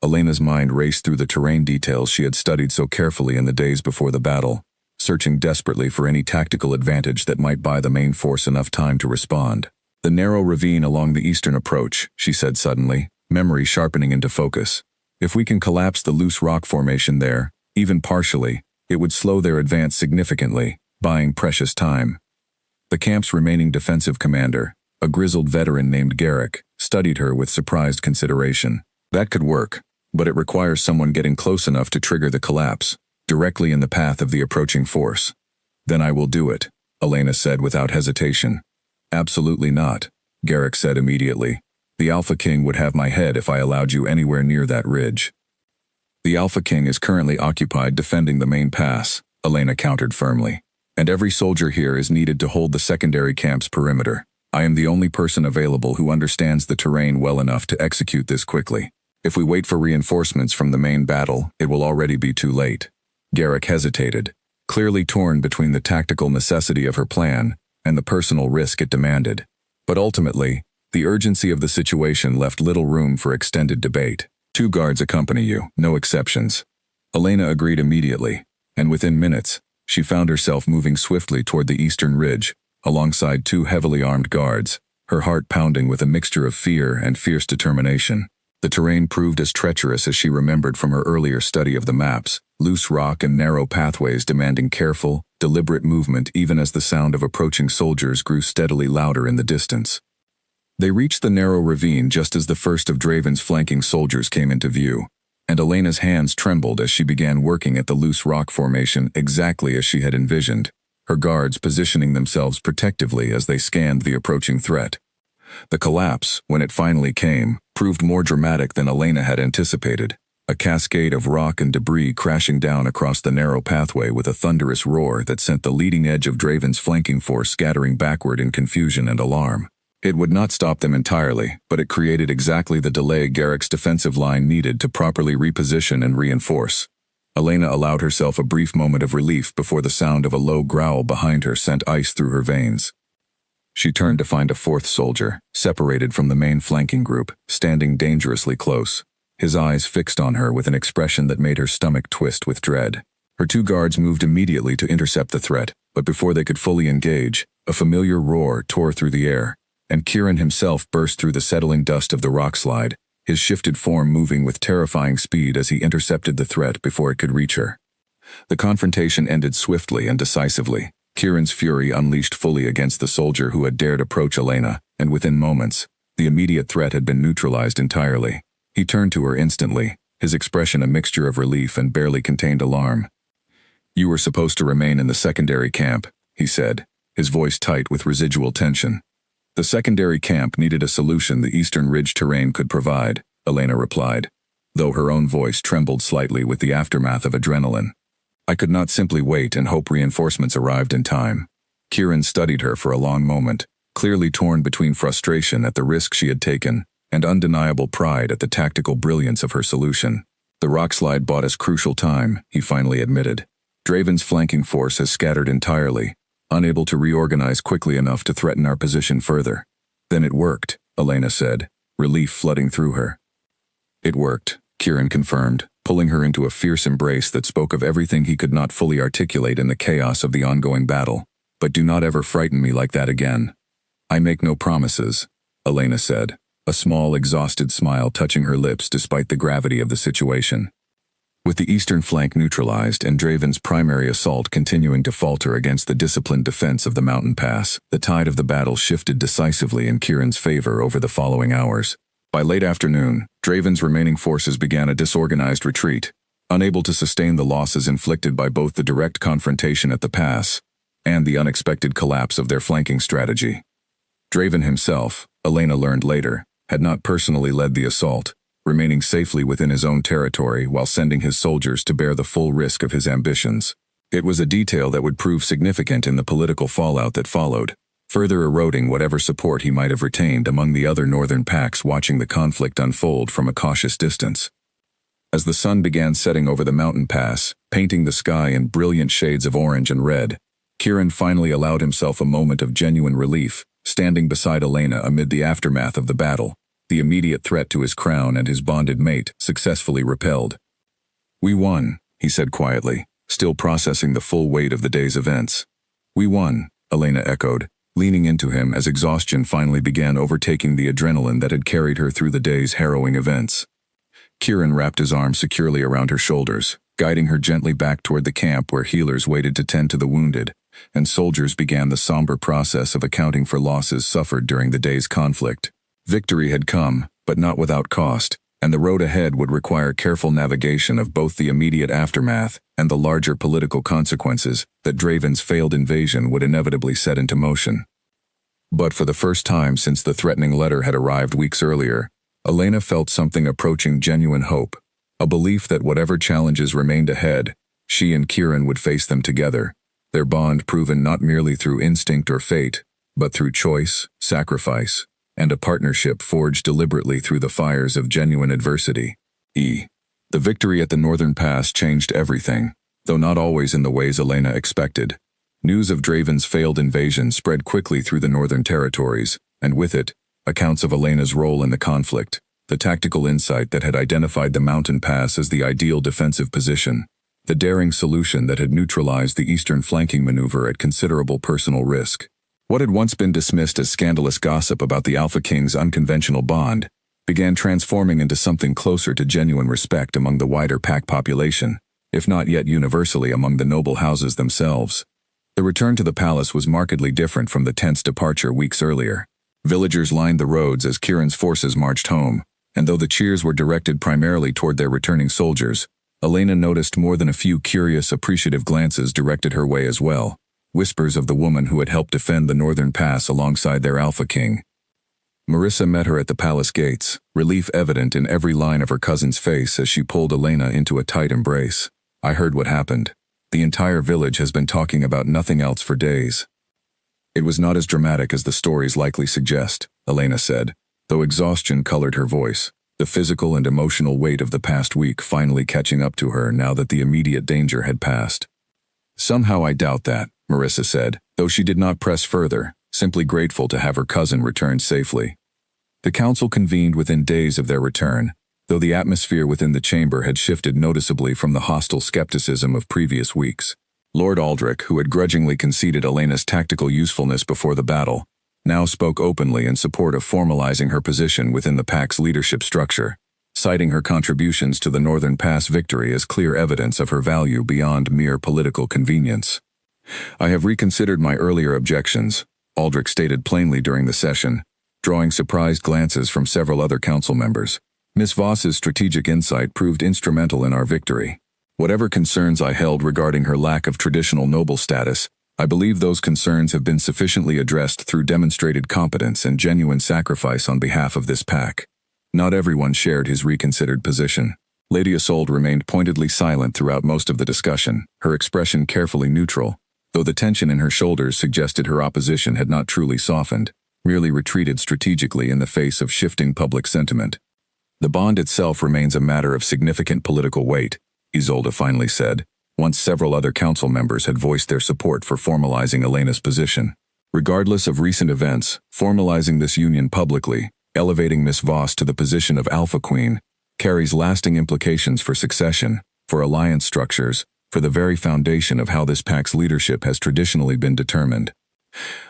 Elena's mind raced through the terrain details she had studied so carefully in the days before the battle, searching desperately for any tactical advantage that might buy the main force enough time to respond. "The narrow ravine along the eastern approach," she said suddenly, memory sharpening into focus. "If we can collapse the loose rock formation there, even partially, it would slow their advance significantly, buying precious time." The camp's remaining defensive commander, a grizzled veteran named Garrick, studied her with surprised consideration. "That could work, but it requires someone getting close enough to trigger the collapse, directly in the path of the approaching force." "Then I will do it," Elena said without hesitation. "Absolutely not," Garrick said immediately. "The Alpha King would have my head if I allowed you anywhere near that ridge." "The Alpha King is currently occupied defending the main pass," Elena countered firmly. "And every soldier here is needed to hold the secondary camp's perimeter. I am the only person available who understands the terrain well enough to execute this quickly. If we wait for reinforcements from the main battle, it will already be too late." Garrick hesitated, clearly torn between the tactical necessity of her plan and the personal risk it demanded. But ultimately, the urgency of the situation left little room for extended debate. "2 guards accompany you, no exceptions." Elena agreed immediately, and within minutes, she found herself moving swiftly toward the eastern ridge, alongside 2 heavily armed guards, her heart pounding with a mixture of fear and fierce determination. The terrain proved as treacherous as she remembered from her earlier study of the maps, loose rock and narrow pathways demanding careful, deliberate movement even as the sound of approaching soldiers grew steadily louder in the distance. They reached the narrow ravine just as the first of Draven's flanking soldiers came into view, and Elena's hands trembled as she began working at the loose rock formation exactly as she had envisioned, her guards positioning themselves protectively as they scanned the approaching threat. The collapse, when it finally came, proved more dramatic than Elena had anticipated, a cascade of rock and debris crashing down across the narrow pathway with a thunderous roar that sent the leading edge of Draven's flanking force scattering backward in confusion and alarm. It would not stop them entirely, but it created exactly the delay Garrick's defensive line needed to properly reposition and reinforce. Elena allowed herself a brief moment of relief before the sound of a low growl behind her sent ice through her veins. She turned to find a 4th soldier, separated from the main flanking group, standing dangerously close, his eyes fixed on her with an expression that made her stomach twist with dread. Her 2 guards moved immediately to intercept the threat, but before they could fully engage, a familiar roar tore through the air, and Kieran himself burst through the settling dust of the rock slide, his shifted form moving with terrifying speed as he intercepted the threat before it could reach her. The confrontation ended swiftly and decisively, Kieran's fury unleashed fully against the soldier who had dared approach Elena, and within moments, the immediate threat had been neutralized entirely. He turned to her instantly, his expression a mixture of relief and barely contained alarm. "You were supposed to remain in the secondary camp," he said, his voice tight with residual tension. "The secondary camp needed a solution the eastern ridge terrain could provide," Elena replied, though her own voice trembled slightly with the aftermath of adrenaline. "I could not simply wait and hope reinforcements arrived in time." Kieran studied her for a long moment, clearly torn between frustration at the risk she had taken and undeniable pride at the tactical brilliance of her solution. "The rockslide bought us crucial time," he finally admitted. "Draven's flanking force has scattered entirely, unable to reorganize quickly enough to threaten our position further." "Then it worked," Elena said, relief flooding through her. "It worked," Kieran confirmed, pulling her into a fierce embrace that spoke of everything he could not fully articulate in the chaos of the ongoing battle. "But do not ever frighten me like that again." "I make no promises," Elena said, a small, exhausted smile touching her lips despite the gravity of the situation. With the eastern flank neutralized and Draven's primary assault continuing to falter against the disciplined defense of the mountain pass, the tide of the battle shifted decisively in Kieran's favor over the following hours. By late afternoon, Draven's remaining forces began a disorganized retreat, unable to sustain the losses inflicted by both the direct confrontation at the pass and the unexpected collapse of their flanking strategy. Draven himself, Elena learned later, had not personally led the assault, remaining safely within his own territory while sending his soldiers to bear the full risk of his ambitions. It was a detail that would prove significant in the political fallout that followed, further eroding whatever support he might have retained among the other northern packs watching the conflict unfold from a cautious distance. As the sun began setting over the mountain pass, painting the sky in brilliant shades of orange and red, Kieran finally allowed himself a moment of genuine relief, standing beside Elena amid the aftermath of the battle, the immediate threat to his crown and his bonded mate successfully repelled. "We won," he said quietly, still processing the full weight of the day's events. "We won," Elena echoed, leaning into him as exhaustion finally began overtaking the adrenaline that had carried her through the day's harrowing events. Kieran wrapped his arm securely around her shoulders, guiding her gently back toward the camp where healers waited to tend to the wounded, and soldiers began the somber process of accounting for losses suffered during the day's conflict. Victory had come, but not without cost, and the road ahead would require careful navigation of both the immediate aftermath and the larger political consequences that Draven's failed invasion would inevitably set into motion. But for the first time since the threatening letter had arrived weeks earlier, Elena felt something approaching genuine hope, a belief that whatever challenges remained ahead, she and Kieran would face them together, their bond proven not merely through instinct or fate, but through choice, sacrifice, and a partnership forged deliberately through the fires of genuine adversity. The victory at the Northern Pass changed everything, though not always in the ways Elena expected. News of Draven's failed invasion spread quickly through the Northern Territories, and with it, accounts of Elena's role in the conflict, the tactical insight that had identified the mountain pass as the ideal defensive position, the daring solution that had neutralized the eastern flanking maneuver at considerable personal risk. What had once been dismissed as scandalous gossip about the Alpha King's unconventional bond began transforming into something closer to genuine respect among the wider pack population, if not yet universally among the noble houses themselves. The return to the palace was markedly different from the tense departure weeks earlier. Villagers lined the roads as Kieran's forces marched home, and though the cheers were directed primarily toward their returning soldiers, Elena noticed more than a few curious, appreciative glances directed her way as well, whispers of the woman who had helped defend the Northern Pass alongside their Alpha King. Marissa met her at the palace gates, relief evident in every line of her cousin's face as she pulled Elena into a tight embrace. "I heard what happened. The entire village has been talking about nothing else for days." "It was not as dramatic as the stories likely suggest," Elena said, though exhaustion colored her voice, the physical and emotional weight of the past week finally catching up to her now that the immediate danger had passed. "Somehow I doubt that," Marissa said, though she did not press further, simply grateful to have her cousin return safely. The council convened within days of their return, though the atmosphere within the chamber had shifted noticeably from the hostile skepticism of previous weeks. Lord Aldrich, who had grudgingly conceded Elena's tactical usefulness before the battle, now spoke openly in support of formalizing her position within the pack's leadership structure, citing her contributions to the Northern Pass victory as clear evidence of her value beyond mere political convenience. "I have reconsidered my earlier objections," Aldrich stated plainly during the session, drawing surprised glances from several other council members. "Miss Voss's strategic insight proved instrumental in our victory. Whatever concerns I held regarding her lack of traditional noble status, I believe those concerns have been sufficiently addressed through demonstrated competence and genuine sacrifice on behalf of this pack." Not everyone shared his reconsidered position. Lady Isolde remained pointedly silent throughout most of the discussion, her expression carefully neutral, though the tension in her shoulders suggested her opposition had not truly softened, merely retreated strategically in the face of shifting public sentiment. "The bond itself remains a matter of significant political weight," Isolde finally said, once several other council members had voiced their support for formalizing Elena's position. "Regardless of recent events, formalizing this union publicly, elevating Miss Voss to the position of Alpha Queen, carries lasting implications for succession, for alliance structures, for the very foundation of how this pack's leadership has traditionally been determined."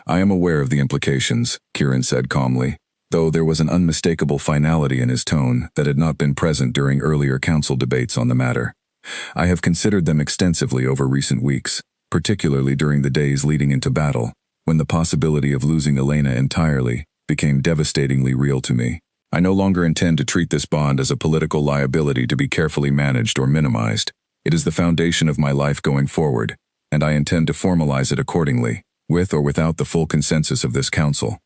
"I am aware of the implications," Kieran said calmly, though there was an unmistakable finality in his tone that had not been present during earlier council debates on the matter. "I have considered them extensively over recent weeks, particularly during the days leading into battle, when the possibility of losing Elena entirely became devastatingly real to me. I no longer intend to treat this bond as a political liability to be carefully managed or minimized. It is the foundation of my life going forward, and I intend to formalize it accordingly, with or without the full consensus of this council."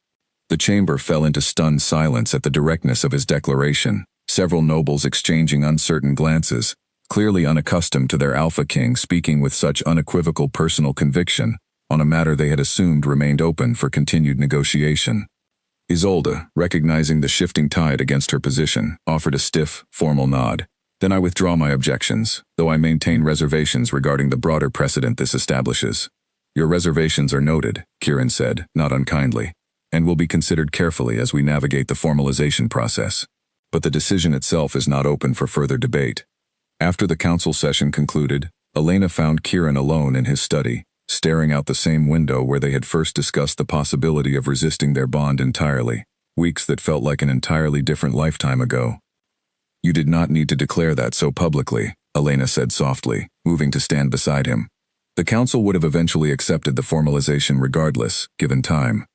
The chamber fell into stunned silence at the directness of his declaration, several nobles exchanging uncertain glances, clearly unaccustomed to their Alpha King speaking with such unequivocal personal conviction on a matter they had assumed remained open for continued negotiation. Isolde, recognizing the shifting tide against her position, offered a stiff, formal nod. Then I withdraw my objections, though I maintain reservations regarding the broader precedent this establishes. Your reservations are noted, Kieran said, not unkindly, and will be considered carefully as we navigate the formalization process. But the decision itself is not open for further debate. After the council session concluded, Elena found Kieran alone in his study, staring out the same window where they had first discussed the possibility of resisting their bond entirely, weeks that felt like an entirely different lifetime ago. You did not need to declare that so publicly, Elena said softly, moving to stand beside him. The council would have eventually accepted the formalization regardless, given time.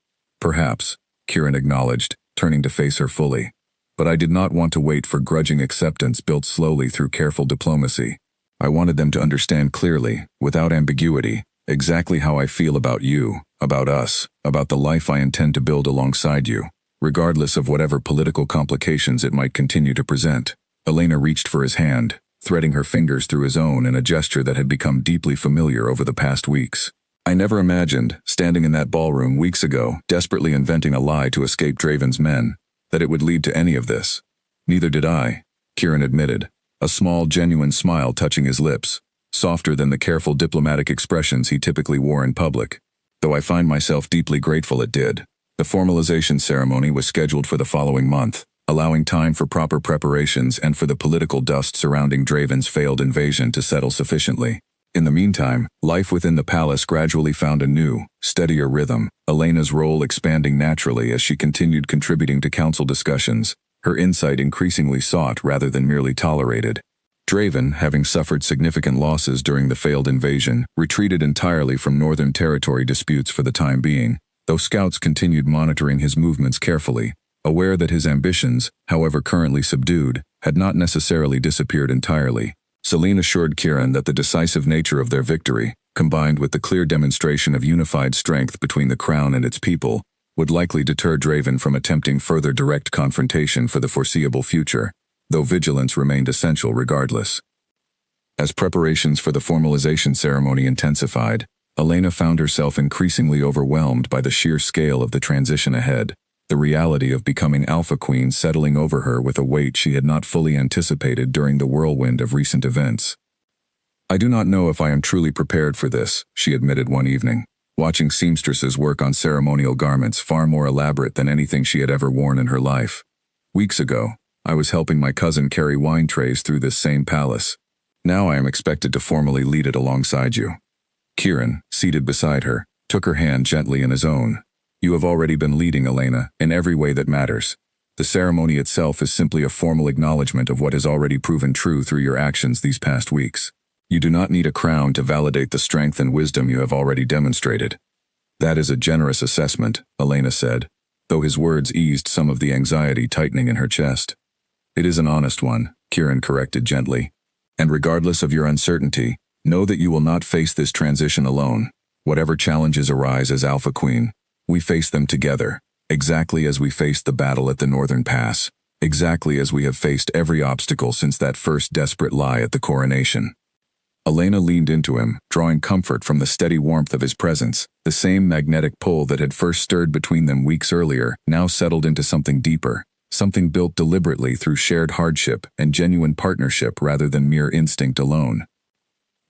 Perhaps, Kieran acknowledged, turning to face her fully. But I did not want to wait for grudging acceptance built slowly through careful diplomacy. I wanted them to understand clearly, without ambiguity, exactly how I feel about you, about us, about the life I intend to build alongside you, regardless of whatever political complications it might continue to present. Elena reached for his hand, threading her fingers through his own in a gesture that had become deeply familiar over the past weeks. I never imagined, standing in that ballroom weeks ago, desperately inventing a lie to escape Draven's men, that it would lead to any of this. Neither did I, Kieran admitted, a small, genuine smile touching his lips, softer than the careful diplomatic expressions he typically wore in public, though I find myself deeply grateful it did. The formalization ceremony was scheduled for the following month, allowing time for proper preparations and for the political dust surrounding Draven's failed invasion to settle sufficiently. In the meantime, life within the palace gradually found a new, steadier rhythm, Elena's role expanding naturally as she continued contributing to council discussions, her insight increasingly sought rather than merely tolerated. Draven, having suffered significant losses during the failed invasion, retreated entirely from Northern Territory disputes for the time being, though scouts continued monitoring his movements carefully, aware that his ambitions, however currently subdued, had not necessarily disappeared entirely. Selene assured Kieran that the decisive nature of their victory, combined with the clear demonstration of unified strength between the crown and its people, would likely deter Draven from attempting further direct confrontation for the foreseeable future, though vigilance remained essential regardless. As preparations for the formalization ceremony intensified, Elena found herself increasingly overwhelmed by the sheer scale of the transition ahead, the reality of becoming Alpha Queen settling over her with a weight she had not fully anticipated during the whirlwind of recent events. I do not know if I am truly prepared for this, she admitted one evening, watching seamstresses work on ceremonial garments far more elaborate than anything she had ever worn in her life. Weeks ago, I was helping my cousin carry wine trays through this same palace. Now I am expected to formally lead it alongside you. Kieran, seated beside her, took her hand gently in his own. You have already been leading, Elena, in every way that matters. The ceremony itself is simply a formal acknowledgement of what has already proven true through your actions these past weeks. You do not need a crown to validate the strength and wisdom you have already demonstrated. That is a generous assessment, Elena said, though his words eased some of the anxiety tightening in her chest. It is an honest one, Kieran corrected gently. And regardless of your uncertainty, know that you will not face this transition alone. Whatever challenges arise as Alpha Queen, we face them together, exactly as we faced the battle at the Northern Pass, exactly as we have faced every obstacle since that first desperate lie at the coronation. Elena leaned into him, drawing comfort from the steady warmth of his presence. The same magnetic pull that had first stirred between them weeks earlier now settled into something deeper, something built deliberately through shared hardship and genuine partnership rather than mere instinct alone.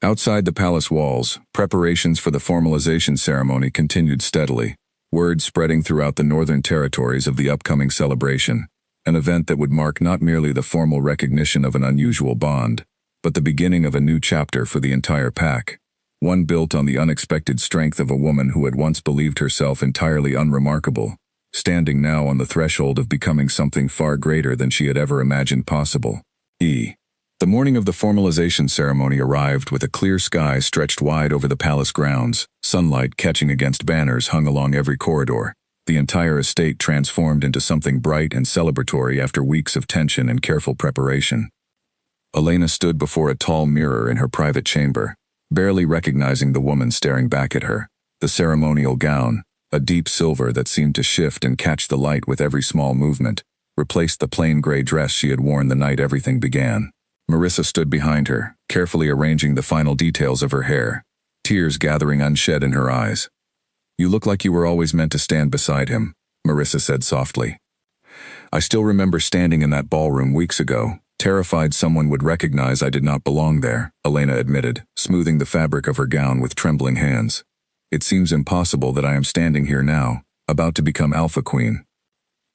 Outside the palace walls, preparations for the formalization ceremony continued steadily, word spreading throughout the northern territories of the upcoming celebration, an event that would mark not merely the formal recognition of an unusual bond, but the beginning of a new chapter for the entire pack, one built on the unexpected strength of a woman who had once believed herself entirely unremarkable, standing now on the threshold of becoming something far greater than she had ever imagined possible. The morning of the formalization ceremony arrived with a clear sky stretched wide over the palace grounds, sunlight catching against banners hung along every corridor, the entire estate transformed into something bright and celebratory after weeks of tension and careful preparation. Elena stood before a tall mirror in her private chamber, barely recognizing the woman staring back at her. The ceremonial gown, a deep silver that seemed to shift and catch the light with every small movement, replaced the plain gray dress she had worn the night everything began. Marissa stood behind her, carefully arranging the final details of her hair, tears gathering unshed in her eyes. "You look like you were always meant to stand beside him," Marissa said softly. "I still remember standing in that ballroom weeks ago, terrified someone would recognize I did not belong there," Elena admitted, smoothing the fabric of her gown with trembling hands. "It seems impossible that I am standing here now, about to become Alpha Queen."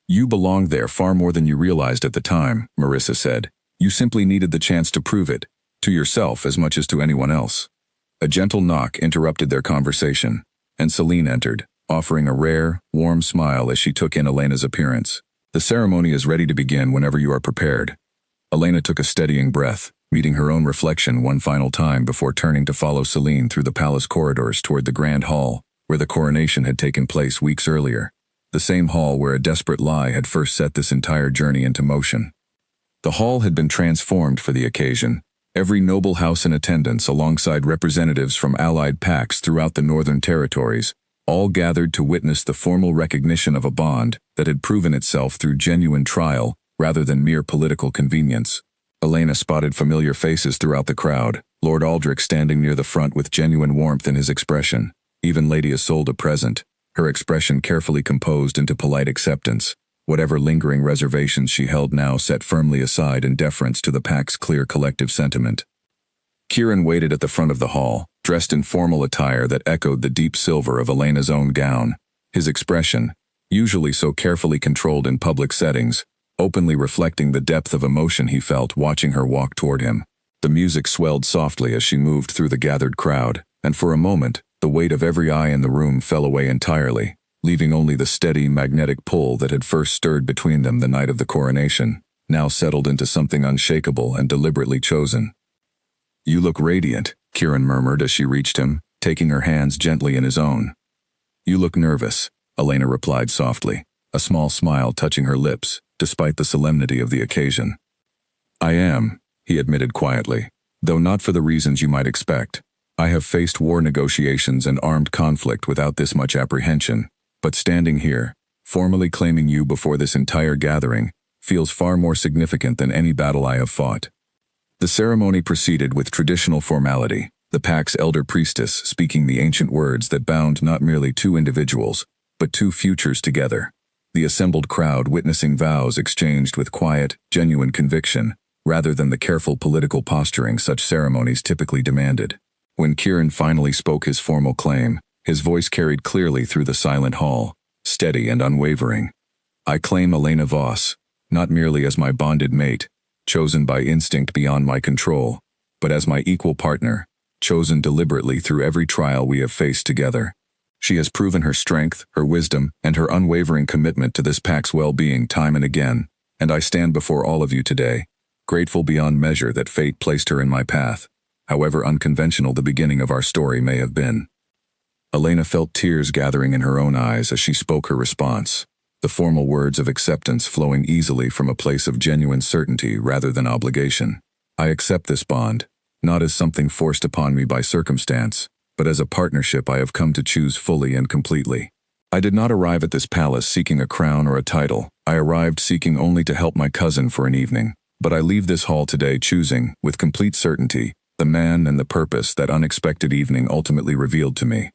"You belonged there far more than you realized at the time," Marissa said. "You simply needed the chance to prove it, to yourself as much as to anyone else." A gentle knock interrupted their conversation, and Celine entered, offering a rare, warm smile as she took in Elena's appearance. "The ceremony is ready to begin whenever you are prepared." Elena took a steadying breath, meeting her own reflection one final time before turning to follow Celine through the palace corridors toward the grand hall, where the coronation had taken place weeks earlier. The same hall where a desperate lie had first set this entire journey into motion. The hall had been transformed for the occasion, every noble house in attendance alongside representatives from allied pacts throughout the Northern Territories, all gathered to witness the formal recognition of a bond that had proven itself through genuine trial rather than mere political convenience. Elena spotted familiar faces throughout the crowd, Lord Aldrich standing near the front with genuine warmth in his expression, even Lady Isolde present, her expression carefully composed into polite acceptance, whatever lingering reservations she held now set firmly aside in deference to the Pact's clear collective sentiment. Kieran waited at the front of the hall, dressed in formal attire that echoed the deep silver of Elena's own gown, his expression, usually so carefully controlled in public settings, openly reflecting the depth of emotion he felt watching her walk toward him. The music swelled softly as she moved through the gathered crowd, and for a moment, the weight of every eye in the room fell away entirely, leaving only the steady, magnetic pull that had first stirred between them the night of the coronation, now settled into something unshakable and deliberately chosen. "You look radiant," Kieran murmured as she reached him, taking her hands gently in his own. "You look nervous," Elena replied softly, a small smile touching her lips, despite the solemnity of the occasion. "I am," he admitted quietly, "though not for the reasons you might expect. I have faced war negotiations and armed conflict without this much apprehension, but standing here, formally claiming you before this entire gathering, feels far more significant than any battle I have fought." The ceremony proceeded with traditional formality, the Pact's elder priestess speaking the ancient words that bound not merely two individuals, but two futures together. The assembled crowd witnessing vows exchanged with quiet, genuine conviction, rather than the careful political posturing such ceremonies typically demanded. When Kieran finally spoke his formal claim, his voice carried clearly through the silent hall, steady and unwavering. "I claim Elena Voss, not merely as my bonded mate, chosen by instinct beyond my control, but as my equal partner, chosen deliberately through every trial we have faced together. She has proven her strength, her wisdom, and her unwavering commitment to this Pact's well-being time and again, and I stand before all of you today, grateful beyond measure that fate placed her in my path, however unconventional the beginning of our story may have been." Elena felt tears gathering in her own eyes as she spoke her response, the formal words of acceptance flowing easily from a place of genuine certainty rather than obligation. "I accept this bond, not as something forced upon me by circumstance, but as a partnership I have come to choose fully and completely. I did not arrive at this palace seeking a crown or a title. I arrived seeking only to help my cousin for an evening, but I leave this hall today choosing, with complete certainty, the man and the purpose that unexpected evening ultimately revealed to me."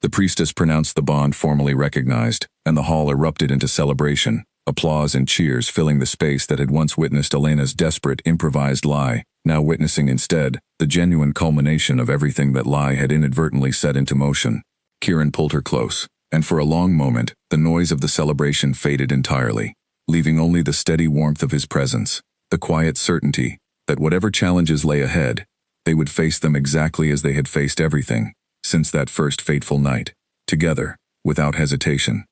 The priestess pronounced the bond formally recognized, and the hall erupted into celebration, applause and cheers filling the space that had once witnessed Elena's desperate, improvised lie, now witnessing instead the genuine culmination of everything that lie had inadvertently set into motion. Kieran pulled her close, and for a long moment, the noise of the celebration faded entirely, leaving only the steady warmth of his presence, the quiet certainty that whatever challenges lay ahead, they would face them exactly as they had faced everything since that first fateful night, together, without hesitation.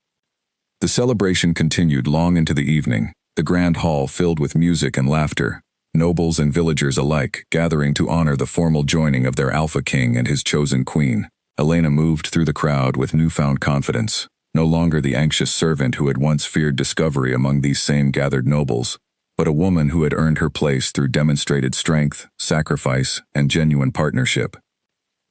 The celebration continued long into the evening, the grand hall filled with music and laughter, nobles and villagers alike gathering to honor the formal joining of their Alpha King and his chosen queen. Elena moved through the crowd with newfound confidence, no longer the anxious servant who had once feared discovery among these same gathered nobles, but a woman who had earned her place through demonstrated strength, sacrifice, and genuine partnership.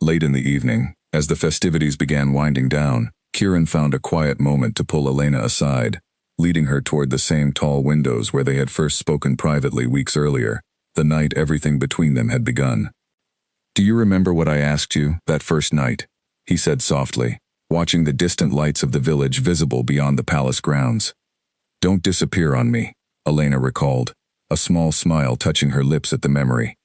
Late in the evening, as the festivities began winding down, Kieran found a quiet moment to pull Elena aside, leading her toward the same tall windows where they had first spoken privately weeks earlier, the night everything between them had begun. "Do you remember what I asked you that first night?" he said softly, watching the distant lights of the village visible beyond the palace grounds. "Don't disappear on me," Elena recalled, a small smile touching her lips at the memory.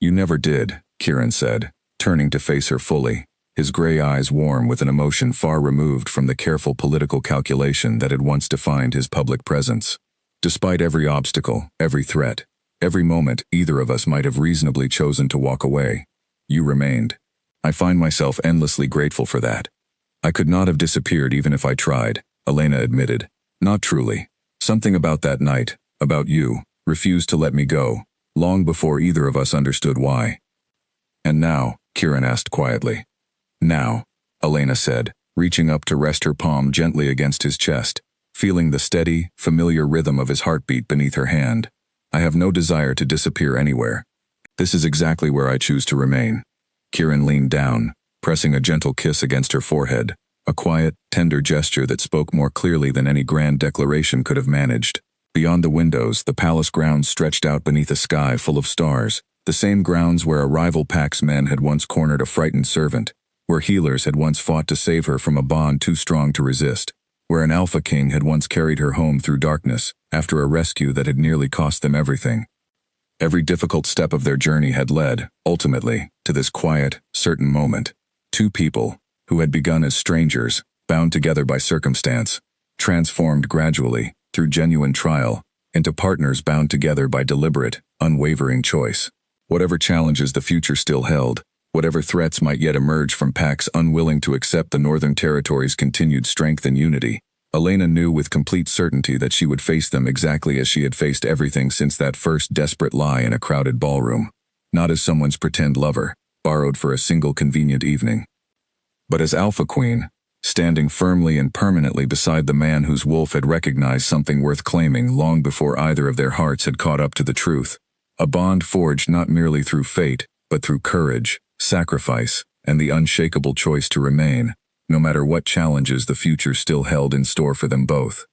"You never did," Kieran said, turning to face her fully, his gray eyes warm with an emotion far removed from the careful political calculation that had once defined his public presence. "Despite every obstacle, every threat, every moment either of us might have reasonably chosen to walk away, you remained. I find myself endlessly grateful for that. I could not have disappeared even if I tried," Elena admitted. "Not truly. Something about that night, about you, refused to let me go, long before either of us understood why." "And now?" Kieran asked quietly. "Now," Elena said, reaching up to rest her palm gently against his chest, feeling the steady, familiar rhythm of his heartbeat beneath her hand. "I have no desire to disappear anywhere. This is exactly where I choose to remain." Kieran leaned down, pressing a gentle kiss against her forehead, a quiet, tender gesture that spoke more clearly than any grand declaration could have managed. Beyond the windows, the palace grounds stretched out beneath a sky full of stars, the same grounds where a rival pack's men had once cornered a frightened servant, where healers had once fought to save her from a bond too strong to resist, where an Alpha King had once carried her home through darkness after a rescue that had nearly cost them everything. Every difficult step of their journey had led, ultimately, to this quiet, certain moment. Two people, who had begun as strangers, bound together by circumstance, transformed gradually, through genuine trial, into partners bound together by deliberate, unwavering choice. Whatever challenges the future still held, whatever threats might yet emerge from packs unwilling to accept the Northern Territory's continued strength and unity, Elena knew with complete certainty that she would face them exactly as she had faced everything since that first desperate lie in a crowded ballroom, not as someone's pretend lover, borrowed for a single convenient evening, but as Alpha Queen, standing firmly and permanently beside the man whose wolf had recognized something worth claiming long before either of their hearts had caught up to the truth. A bond forged not merely through fate, but through courage, sacrifice, and the unshakable choice to remain, no matter what challenges the future still held in store for them both.